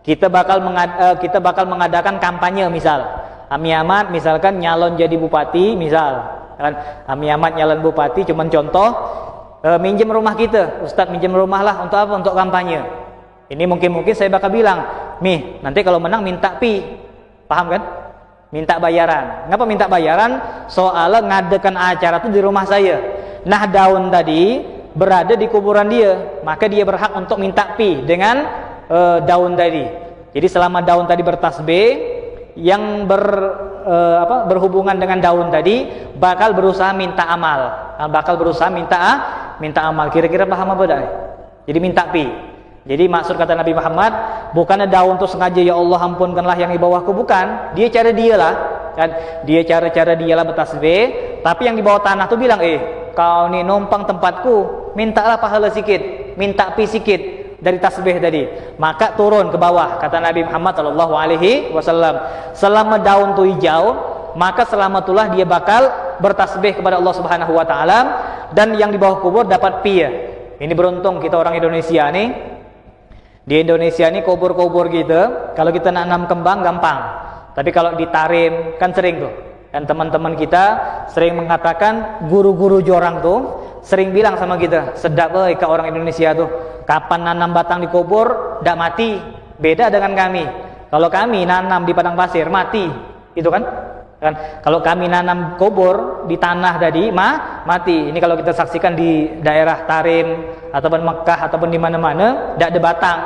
kita bakal mengadakan kampanye, misal Ami Ahmad misalkan nyalon jadi bupati, misal kan Ami Ahmad nyalon bupati, cuman contoh, minjem rumah kita, Ustadz minjem rumah lah, untuk apa? Untuk kampanye. Ini mungkin saya bakal bilang, nanti kalau menang minta pi. Paham kan? Minta bayaran. Ngapa minta bayaran? Soalnya ngadakan acara tuh di rumah saya. Nah, daun tadi berada di kuburan dia, maka dia berhak untuk minta pi dengan daun tadi. Jadi selama daun tadi bertasbih, yang berhubungan dengan daun tadi bakal berusaha minta amal, bakal berusaha minta amal. Kira-kira paham apa dah? Jadi minta pi. Jadi maksud kata Nabi Muhammad, bukan daun tu sengaja ya Allah ampunkanlah yang di bawahku, bukan. Dia cara dia lah, kan? Dia cara dia lah bertasbih. Tapi yang di bawah tanah tu bilang, kau ni numpang tempatku, mintalah pahala sikit, minta pi sikit dari tasbih tadi. Maka turun ke bawah, kata Nabi Muhammad sallallahu alaihi wasallam, selama daun tu hijau, maka selama itulah dia bakal bertasbih kepada Allah Subhanahu wa taala, dan yang di bawah kubur dapat pi ya. Ini beruntung kita orang Indonesia nih. Di Indonesia nih kubur-kubur gitu, kalau kita nanam kembang gampang. Tapi kalau ditarim kan sering tuh. Dan teman-teman kita sering mengatakan, guru-guru jorang tuh sering bilang sama kita, sedap ke orang Indonesia tuh, kapan nanam batang di kubur ndak mati. Beda dengan kami. Kalau kami nanam di padang pasir mati, itu kan? Kalau kami nanam kubur di tanah tadi mati. Ini kalau kita saksikan di daerah Tarim ataupun Mekah ataupun di mana-mana ndak ada batang.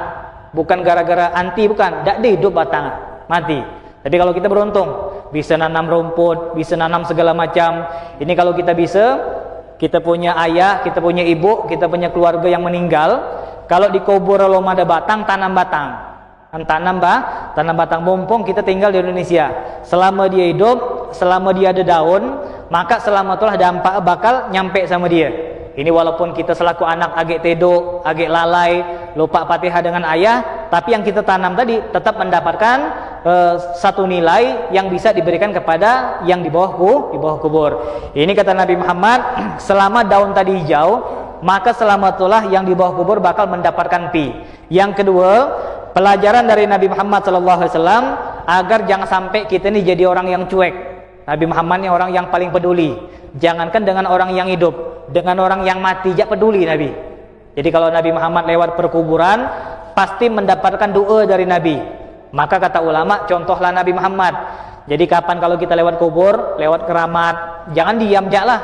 Bukan gara-gara anti, bukan, ndak ada hidup batang, mati. Tapi kalau kita beruntung bisa nanam rumput, bisa nanam segala macam. Ini kalau kita bisa, kita punya ayah, kita punya ibu, kita punya keluarga yang meninggal, kalau dikubur belum ada batang, tanam batang. Tanam batang, mumpung kita tinggal di Indonesia. Selama dia hidup, selama dia ada daun, maka selama itulah dampak bakal nyampe sama dia. Ini walaupun kita selaku anak agak tedok, agak lalai, lupa Fatihah dengan ayah, tapi yang kita tanam tadi tetap mendapatkan satu nilai yang bisa diberikan kepada yang di bawah kubur. Ini kata Nabi Muhammad, selama daun tadi hijau, maka selama itulah yang di bawah kubur bakal mendapatkan pi. Yang kedua, pelajaran dari Nabi Muhammad SAW agar jangan sampai kita ini jadi orang yang cuek. Nabi Muhammad ini orang yang paling peduli. Jangankan dengan orang yang hidup, dengan orang yang mati jak peduli Nabi. Jadi kalau Nabi Muhammad lewat perkuburan, pasti mendapatkan doa dari Nabi. Maka kata ulama, contohlah Nabi Muhammad. Jadi kapan kalau kita lewat kubur, lewat keramat, jangan diam jak lah.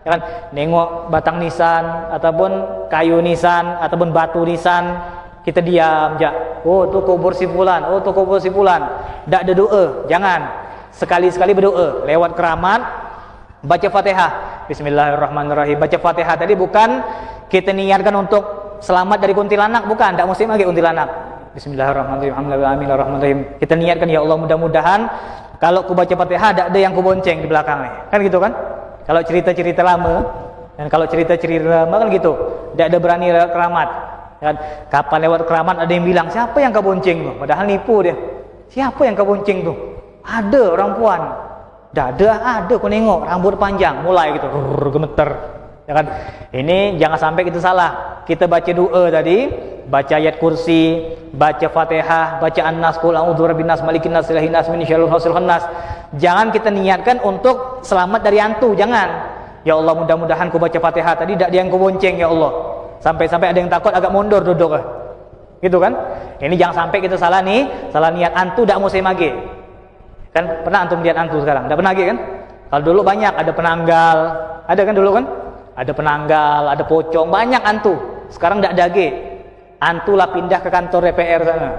Jangan nengok batang nisan ataupun kayu nisan ataupun batu nisan, kita diam jak. Oh tu kubur si fulan, oh tu kubur si fulan. Ndak ada doa, jangan. Sekali-sekali berdoa lewat keramat, baca Fatihah. Bismillahirrahmanirrahim. Baca Fatihah tadi bukan kita niatkan untuk selamat dari kuntilanak, bukan, ndak mesti pakai kuntilanak. Bismillahirrahmanirrahim. Alhamdulillahirrahmanirrahim. Kita niatkan, ya Allah mudah-mudahan kalau ku baca Fatihah tidak ada yang ku bonceng di belakangnya. Kan gitu kan? Kalau cerita-cerita lama, dan kalau cerita-cerita lama kan gitu, tidak ada berani lewat keramat. Dan kapan lewat keramat ada yang bilang, siapa yang kau bonceng tuh? Padahal nipu dia. Siapa yang kau bonceng tuh? Ada orang puan. Ada aku nengok rambut panjang, mulai gitu, gemeter. Ya kan? Ini jangan sampai kita salah. Kita baca doa tadi, baca ayat kursi, baca Fatihah, baca An-Nas, Qul a'udzu birabbin nas, malikin nas, ilahin nas, min syarril hasil nas. Jangan kita niatkan untuk selamat dari hantu, jangan. Ya Allah mudah-mudahan ku baca Fatihah tadi tidak ada yang ku bonceng ya Allah. Sampai-sampai ada yang takut agak mundur duduk. Gitu kan? Ini jangan sampai kita salah nih, salah niat hantu dak mau saya mage. Kan pernah antum lihat hantu sekarang? Dak pernah lagi kan? Kalau dulu banyak, ada penanggal. Ada kan dulu kan? Ada penanggal, ada pocong, banyak hantu. Sekarang dak ada lagi. Hantu lah pindah ke kantor DPR sana,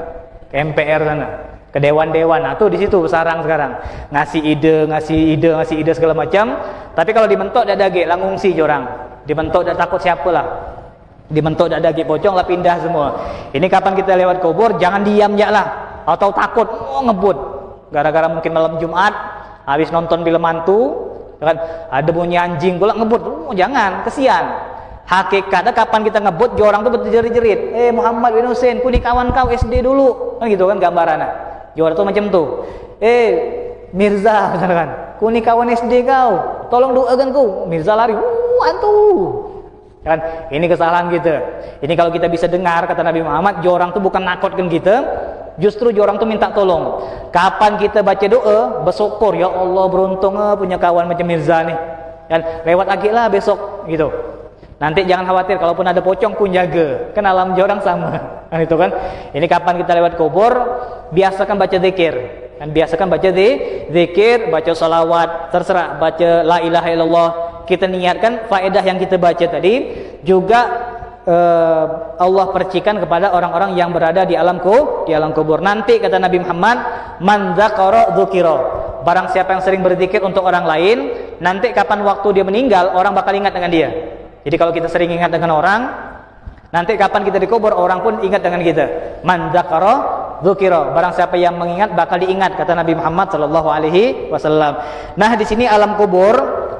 ke MPR sana, ke dewan-dewan. Nah, tuh di situ sarang sekarang. Ngasih ide segala macam. Tapi kalau dimentok dak ada lagi, langungsi jorang. Dimentok dak takut siapa lah. Dimentok dak ada lagi, pocong lah pindah semua. Ini kapan kita lewat kubur, jangan diam ya lah. Atau takut, ngebut. Gara-gara mungkin malam Jumat habis nonton film hantu, kan ada bunyi anjing pula ngebut, jangan, kesian. Hakikatnya kapan kita ngebut, orang tuh berjerit-jerit, Muhammad bin Hussein, ku ni kawan kau SD dulu, kan gitu kan gambarannya. Orang tuh macam tuh, Mirza, kan, ku ni kawan SD kau, tolong doakan ku. Mirza lari, hantu. Kan ini kesalahan kita. Ini kalau kita bisa dengar kata Nabi Muhammad, orang tuh bukan nakutkan kita. Justru orang tuh minta tolong. Kapan kita baca doa, bersyukur, ya Allah beruntung punya kawan macam Mirza nih. Dan lewat lagi lah besok gitu. Nanti jangan khawatir, kalaupun ada pocong pun jaga. Kan alam orang sama. Kan itu kan. Ini kapan kita lewat kubur, biasakan baca zikir. Dan biasakan baca zikir, baca salawat, terserah, baca la ilaha illallah. Kita niatkan faedah yang kita baca tadi juga Allah percikan kepada orang-orang yang berada di alam kubur. Nanti kata Nabi Muhammad, man dzakara dzukira. Barang siapa yang sering berzikir untuk orang lain, nanti kapan waktu dia meninggal, orang bakal ingat dengan dia. Jadi kalau kita sering ingat dengan orang, nanti kapan kita dikubur, orang pun ingat dengan kita. Man dzakara dzukira. Barang siapa yang mengingat bakal diingat, kata Nabi Muhammad sallallahu alaihi wasallam. Nah, di sini alam kubur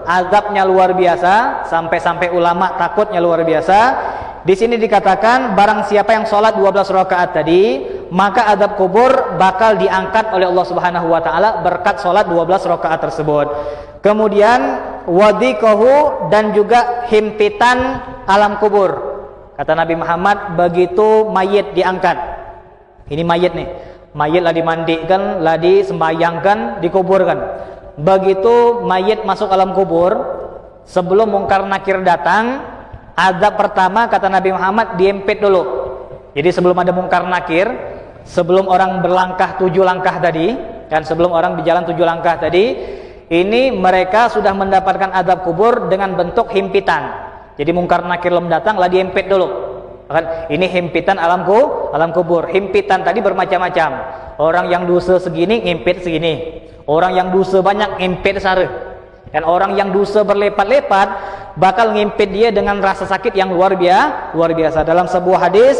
azabnya luar biasa, sampai-sampai ulama takutnya luar biasa. Di sini dikatakan barang siapa yang sholat 12 rakaat tadi, maka azab kubur bakal diangkat oleh Allah Subhanahu wa taala berkat sholat 12 rakaat tersebut. Kemudian wadhiqahu, dan juga himpitan alam kubur. Kata Nabi Muhammad, begitu mayit diangkat. Ini mayit nih. Mayit lah dimandikan, lah disembayangkan, dikuburkan. Begitu mayit masuk alam kubur, sebelum mungkar nakir datang, azab pertama kata Nabi Muhammad diempit dulu. Jadi sebelum ada mungkar nakir, sebelum orang berlangkah 7 langkah tadi, kan sebelum orang berjalan 7 langkah tadi, ini mereka sudah mendapatkan azab kubur dengan bentuk himpitan. Jadi mungkar nakir belum datang, lah diempit dulu. Kan ini himpitan alam kubur. Himpitan tadi bermacam-macam. Orang yang dosa segini ngimpit segini. Orang yang dosa banyak ngimpit sare. Dan orang yang dosa berlepat-lepat bakal ngimpit dia dengan rasa sakit yang luar biasa. Dalam sebuah hadis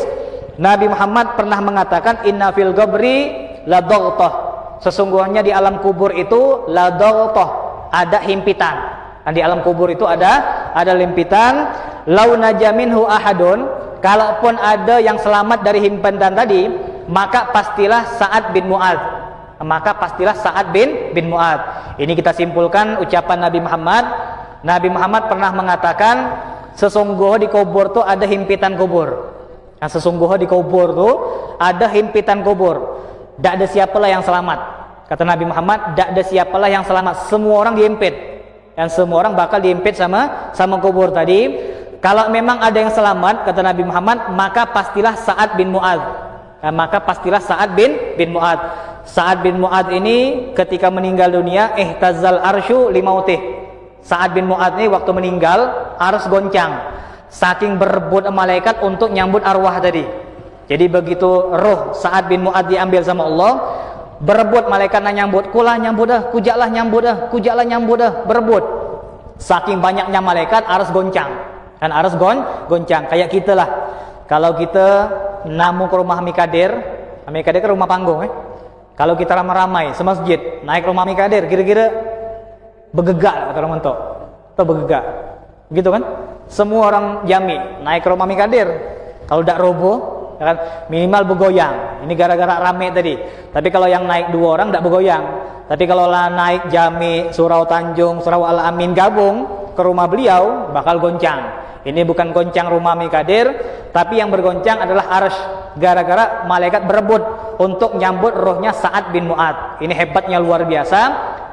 Nabi Muhammad pernah mengatakan, inna fil qabri la dhaghthah. Sesungguhnya di alam kubur itu la dhaghthah, ada himpitan. Dan di alam kubur itu ada himpitan. Lau najaminhu ahadun, kalaupun ada yang selamat dari himpitan tadi, maka pastilah Sa'ad bin Mu'adz. Ini kita simpulkan ucapan Nabi Muhammad. Nabi Muhammad pernah mengatakan, sesungguhnya di kubur tuh ada himpitan kubur. Nah, sesungguhnya di kubur tuh ada himpitan kubur. Tidak ada siapalah yang selamat. Kata Nabi Muhammad, tidak ada siapalah yang selamat. Semua orang dihimpit. Dan semua orang bakal dihimpit sama kubur tadi. Kalau memang ada yang selamat, kata Nabi Muhammad, maka pastilah Sa'ad bin Mu'adz. Sa'ad bin Mu'adz. Sa'ad bin Mu'adz ini ketika meninggal dunia, ihtazzal arsyu limautih. Sa'ad bin Mu'adz ini waktu meninggal, ars goncang. Saking berebut malaikat untuk nyambut arwah tadi. Jadi begitu roh Sa'ad bin Mu'adz diambil sama Allah, berebut malaikat nyambut, kulah nyambut dah, kujaklah nyambut dah, berebut. Saking banyaknya malaikat, ars goncang. Kan ars goncang, kayak kita lah. Kalau kita namu ke rumah Mikadir kan rumah panggung Kalau kita ramai-ramai semasjid naik rumah Mikadir, kira-kira begegak kata orang mentok. Atau begegak. Begitu kan? Semua orang jami naik ke rumah Mikadir. Kalau tidak roboh, kan minimal bergoyang. Ini gara-gara rame tadi. Tapi kalau yang naik 2 orang tidak bergoyang. Tapi kalau lah naik jami Surau Tanjung, Surau Al-Amin gabung ke rumah beliau, bakal goncang. Ini bukan goncang rumah Mikadir, tapi yang bergoncang adalah arsy. Gara-gara malaikat berebut untuk nyambut rohnya Sa'ad bin Mu'adz. Ini hebatnya luar biasa.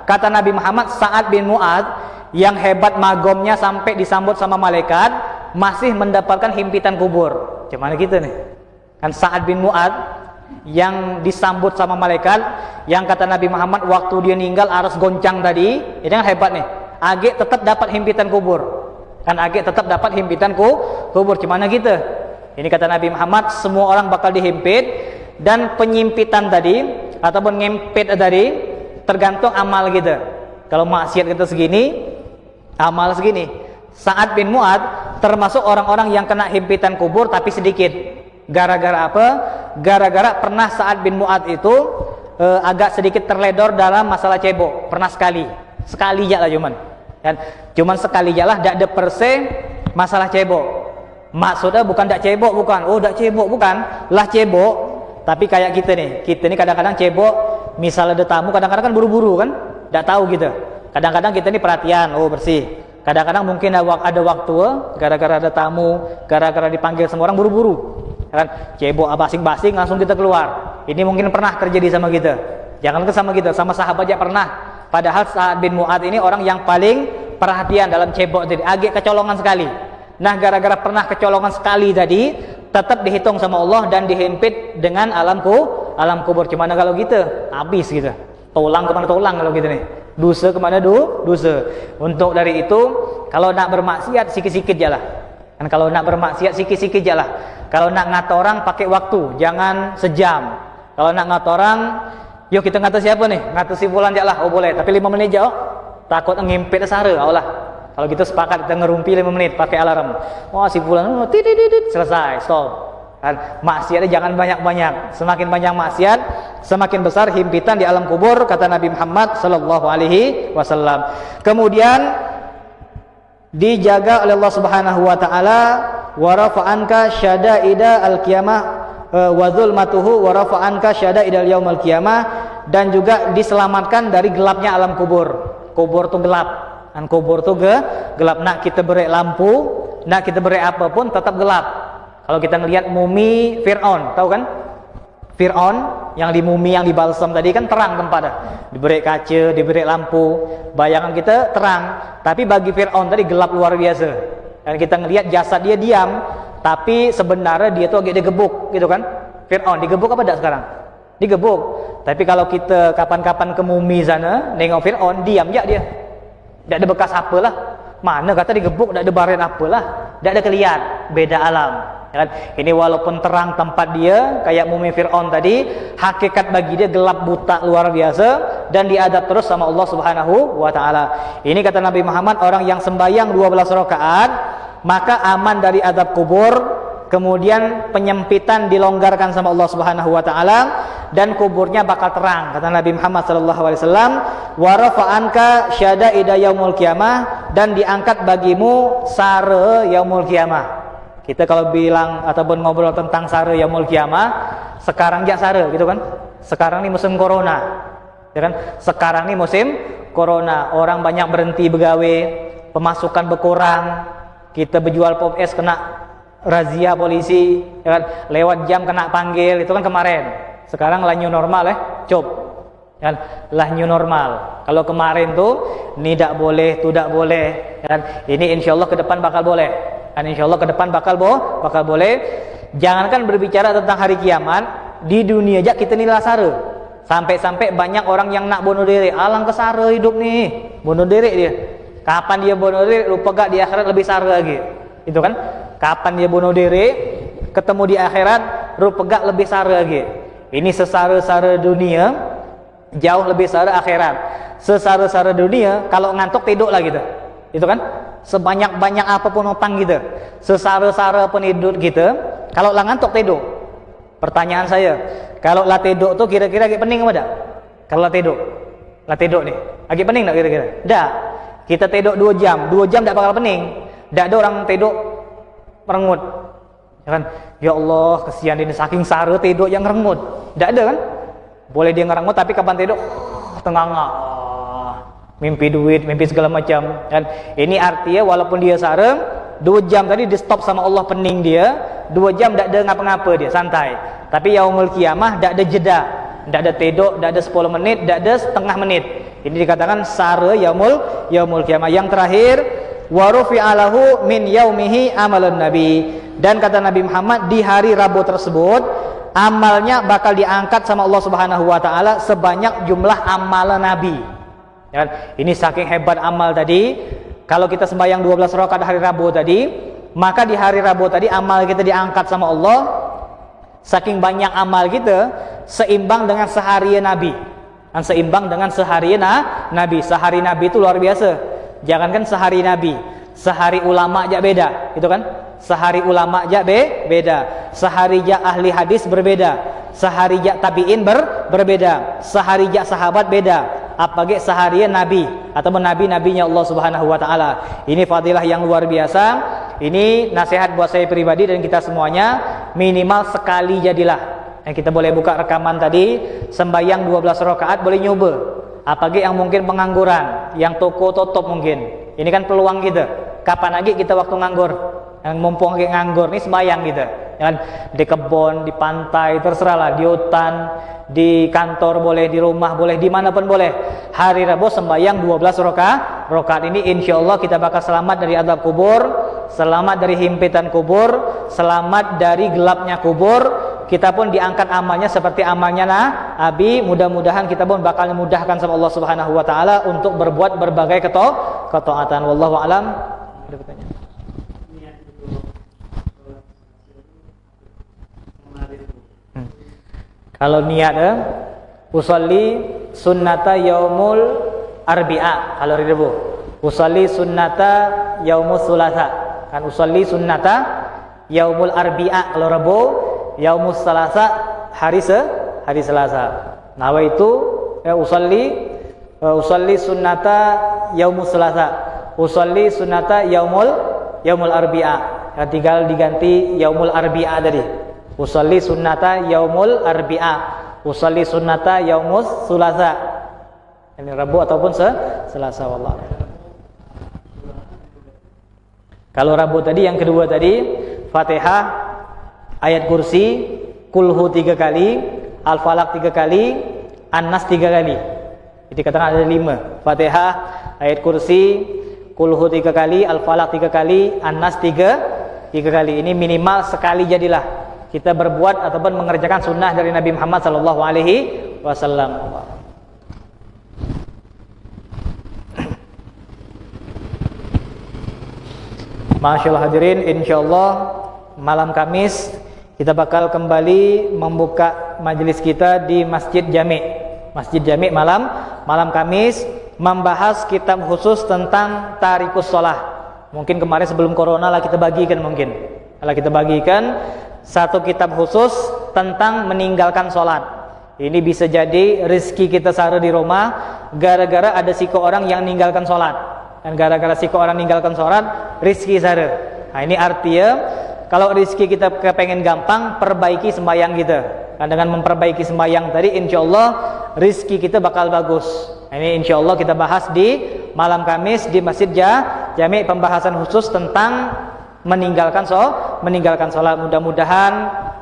Kata Nabi Muhammad, Sa'ad bin Mu'adz yang hebat magomnya sampai disambut sama malaikat, masih mendapatkan himpitan kubur. Gimana kita nih? Kan Sa'ad bin Mu'adz yang disambut sama malaikat, yang kata Nabi Muhammad waktu dia meninggal aras goncang tadi, ini kan hebat nih. Age tetap dapat himpitan kubur. Kan age tetap dapat himpitan kubur. Gimana kita? Ini kata Nabi Muhammad, semua orang bakal dihimpit, dan penyimpitan tadi ataupun ngempit tadi tergantung amal kita. Kalau maksiat kita segini, amal segini. Sa'ad bin Mu'adz termasuk orang-orang yang kena himpitan kubur tapi sedikit. Gara-gara apa? Gara-gara pernah Sa'ad bin Mu'adz itu agak sedikit terledor dalam masalah cebok. Pernah sekali aja lah cuman sekali aja lah, tidak ada perse masalah cebok. Maksudnya bukan dak cebok, bukan. Oh, dak cebok bukan. Lah cebok, tapi kayak kita nih kadang-kadang cebok, misal ada tamu kadang-kadang kan buru-buru kan, dak tahu gitu. Kadang-kadang kita nih perhatian, oh bersih. Kadang-kadang mungkin ada waktu, gara-gara ada tamu, gara-gara dipanggil semua orang buru-buru. Kan cebok basing-basing langsung kita keluar. Ini mungkin pernah terjadi sama kita. Jangankan sama kita, sama sahabat aja pernah. Padahal Sa'ad bin Mu'adz ini orang yang paling perhatian dalam cebok jadi agak kecolongan sekali. Nah, gara-gara pernah kecolongan sekali tadi, tetap dihitung sama Allah dan dihimpit dengan alam kubur. Gimana kalau kita? Habis gitu. Tulang kemana tulang kalau gitu nih. Dosa kemana dosa. Untuk dari itu, kalau nak bermaksiat sikit-sikit jalah. Kan kalau nak bermaksiat sikit-sikit jalah. Kalau nak ngata orang pakai waktu, jangan sejam. Kalau nak ngata orang, yuk kita ngata siapa nih? Ngata si fulan jalah. Oh boleh, tapi 5 menit jauh. Takut ngimpit sare, Allah. Kalau gitu sepakat kita ngerumpi 5 menit pakai alarm. Wah si fulan tidididit selesai, stop. Kan maksiatnya jangan banyak-banyak. Semakin banyak maksiat, semakin besar himpitan di alam kubur kata Nabi Muhammad sallallahu alaihi wasallam. Kemudian dijaga oleh Allah Subhanahu wa taala, wa rafa'anka syada'ida al-qiyamah wa zulmatuhu wa rafa'anka syada'idal yaumil qiyamah, dan juga diselamatkan dari gelapnya alam kubur. Kubur tuh gelap. Kan kubur tuh gelap. Nak kita beri lampu, nak kita beri apapun tetap gelap. Kalau kita ngelihat mumi Fir'aun, tahu kan? Fir'aun yang di mumi yang dibalsam tadi kan terang tempatnya. Diberi kaca, diberi lampu. Bayangan kita terang, tapi bagi Fir'aun tadi gelap luar biasa. Dan kita ngelihat jasad dia diam, tapi sebenarnya dia tuh agak digebuk gitu kan? Fir'aun digebuk apa enggak sekarang? Digebuk. Tapi kalau kita kapan-kapan ke mumi sana, nengok Fir'aun, diam aja dia. Tidak ada bekas apalah. Mana kata digebuk, tidak ada barian apalah. Tidak ada kelihatan, beda alam. Ya kan? Ini walaupun terang tempat dia, kayak mumi Fir'aun tadi, hakikat bagi dia gelap buta luar biasa, dan diadab terus sama Allah Subhanahu wa ta'ala. Ini kata Nabi Muhammad, orang yang sembahyang 12 rakaat, maka aman dari adab kubur. Kemudian penyempitan dilonggarkan sama Allah Subhanahu wa taala, dan kuburnya bakal terang kata Nabi Muhammad sallallahu alaihi wasallam, wa rafa'anka syada'ida yaumul qiyamah, dan diangkat bagimu sare yaumul qiyamah. Kita kalau bilang ataupun ngobrol tentang sare yaumul qiyamah, sekarang ya sare gitu kan. Sekarang ini musim corona. Ya kan? Sekarang ini musim corona, orang banyak berhenti begawe, pemasukan berkurang, kita berjual pop es kena razia polisi, ya kan? Lewat jam kena panggil, itu kan kemarin. Sekarang lah new normal cop. Ya kan? Lah new normal. Kalau kemarin tuh ini tidak boleh, tu tidak boleh, ya kan? Ini insyaallah ke depan bakal boleh. Dan insyaallah ke depan bakal boleh. Jangankan berbicara tentang hari kiamat, di dunia aja kita nilai sare. Sampai-sampai banyak orang yang nak bunuh diri. Alang ke sare hidup nih, bunuh diri dia. Kapan dia bunuh diri, lupa gak di akhirat lebih sare lagi. Itu kan? Kapan dia bunuh diri, ketemu di akhirat, rupegak lebih sare lagi. Ini sesare-sare dunia, jauh lebih sare akhirat. Sesare-sare dunia, kalau ngantuk tidur lah gitu. Itu kan? Sebanyak-banyak apapun utang gitu. Sesare-sare penduduk kita, kalau lah ngantuk tidur. Pertanyaan saya, kalau lah tidur tuh kira-kira agak pening apa enggak? Kalau lah tidur nih, agak pening enggak kira-kira? Enggak. Kita tidur 2 jam enggak bakal pening. Enggak ada orang tidur merengut, ya kan? Ya Allah, kesian ini saking sare tidur yang merengut. Tidak ada kan? Boleh dia ngerengut, tapi kapan tidur? Tengah-tengah, mimpi duit, mimpi segala macam. Dan ini artinya walaupun dia sare, 2 jam tadi di stop sama Allah, pening dia. 2 jam tidak ada ngapa-ngapa dia, santai. Tapi yaumul qiyamah tidak ada jeda, tidak ada tidur, tidak ada 10 menit, tidak ada setengah menit. Ini dikatakan sare yaumul qiyamah. Yang terakhir, wa rufi'alahu min yaumihi amalun nabi, dan kata Nabi Muhammad di hari Rabu tersebut amalnya bakal diangkat sama Allah Subhanahu wa taala sebanyak jumlah amalan nabi. Ya kan? Ini saking hebat amal tadi. Kalau kita sembahyang 12 rakaat hari Rabu tadi, maka di hari Rabu tadi amal kita diangkat sama Allah. Saking banyak amal kita seimbang dengan seharian nabi. Dan seimbang dengan seharian nabi. Sehari nabi itu luar biasa. Jangankan sehari nabi, sehari ulama aja beda, gitu kan? Sehari ulama aja beda, sehari aja ahli hadis berbeda, sehari aja tabiin berbeda, sehari aja sahabat beda, apalagi seharian nabi ataupun nabi-nabinya Allah Subhanahu wa taala. Ini fadilah yang luar biasa. Ini nasihat buat saya pribadi dan kita semuanya, minimal sekali jadilah. Yang kita boleh buka rekaman tadi, sembahyang 12 rakaat boleh nyoba. Apalagi yang mungkin pengangguran, yang toko tutup mungkin. Ini kan peluang kita. Kapan lagi kita waktu nganggur? Yang mumpung lagi nganggur nih sembahyang kita. Ya kan? Di kebun, di pantai, terserahlah, di hutan, di kantor boleh, di rumah boleh, dimanapun boleh. Hari Rabu sembahyang 12 rakaat ini insyaallah kita bakal selamat dari azab kubur, selamat dari himpitan kubur, selamat dari gelapnya kubur. Kita pun diangkat amalnya seperti amalnya Nabi. Mudah-mudahan kita pun bakal dimudahkan sama Allah Subhanahu wa taala untuk berbuat berbagai ketaatan. Wallahu alam. Ada pertanyaan? Kalau niat usolli sunnata yaumul arbi'a, kalau hari Rabu Usalli sunnata yaumul tsulatsa. Kan usalli sunnata yaumul arbi'a kalau Rabu, yaumul tsulatsa hari Selasa. Nawaitu usalli sunnata yaumul tsulatsa. Usalli sunnata yaumul arbi'a. Ya, tinggal diganti yaumul arbi'a tadi. Usalli sunnata yaumul arbi'a. Usalli sunnata yaumul tsulatsa. Ini Rabu ataupun Selasa wallah. Kalau Rabu tadi yang kedua tadi Fatihah, ayat kursi, kulhu 3 kali, Al-Falaq 3 kali, An-Nas 3 kali. Jadi katakan ada 5. Fatihah, ayat kursi, kulhu 3 kali, Al-Falaq 3 kali, An-Nas 3 kali. Ini minimal sekali jadilah kita berbuat ataupun mengerjakan sunnah dari Nabi Muhammad sallallahu alaihi wasallam. Masyaallah hadirin, insyaallah malam Kamis kita bakal kembali membuka majelis kita di Masjid Jami'. Masjid Jami' malam Kamis membahas kitab khusus tentang tarikus shalah. Mungkin kemarin sebelum corona lah kita bagikan mungkin. Kalau kita bagikan satu kitab khusus tentang meninggalkan salat. Ini bisa jadi rezeki kita sehari di rumah gara-gara ada siko orang yang meninggalkan salat. Dan gara-gara siko orang meninggalkan sholat, rizki sehari. Nah ini artinya kalau rizki kita kepengen gampang, perbaiki sembahyang kita. Dan dengan memperbaiki sembahyang tadi, insya Allah rizki kita bakal bagus. Nah, ini insya Allah kita bahas di malam Kamis di Masjid Jami', pembahasan khusus tentang meninggalkan sholat. Mudah-mudahan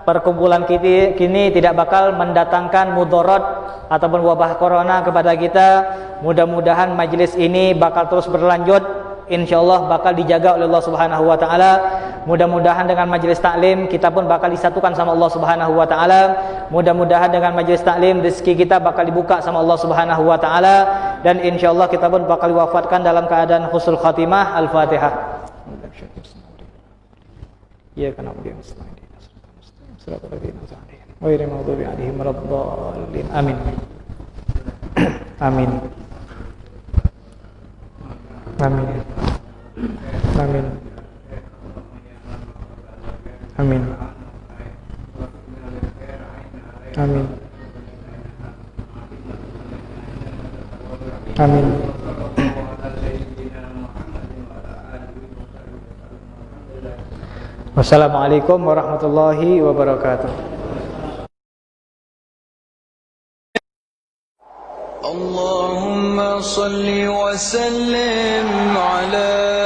perkumpulan kita kini tidak bakal mendatangkan mudarat ataupun wabah corona kepada kita. Mudah-mudahan majelis ini bakal terus berlanjut, insyaallah bakal dijaga oleh Allah Subhanahu wa taala. Mudah-mudahan dengan majelis taklim kita pun bakal disatukan sama Allah Subhanahu wa taala. Mudah-mudahan dengan majelis taklim rezeki kita bakal dibuka sama Allah Subhanahu wa taala, dan insyaallah kita pun bakal diwafatkan dalam keadaan husnul khatimah. Al-Fatihah. Ya kana mudin Amin. Amin. Amin. Amin. Amin. Amin. Amin. Wassalamualaikum warahmatullahi wabarakatuh. اللهم صل وسلم على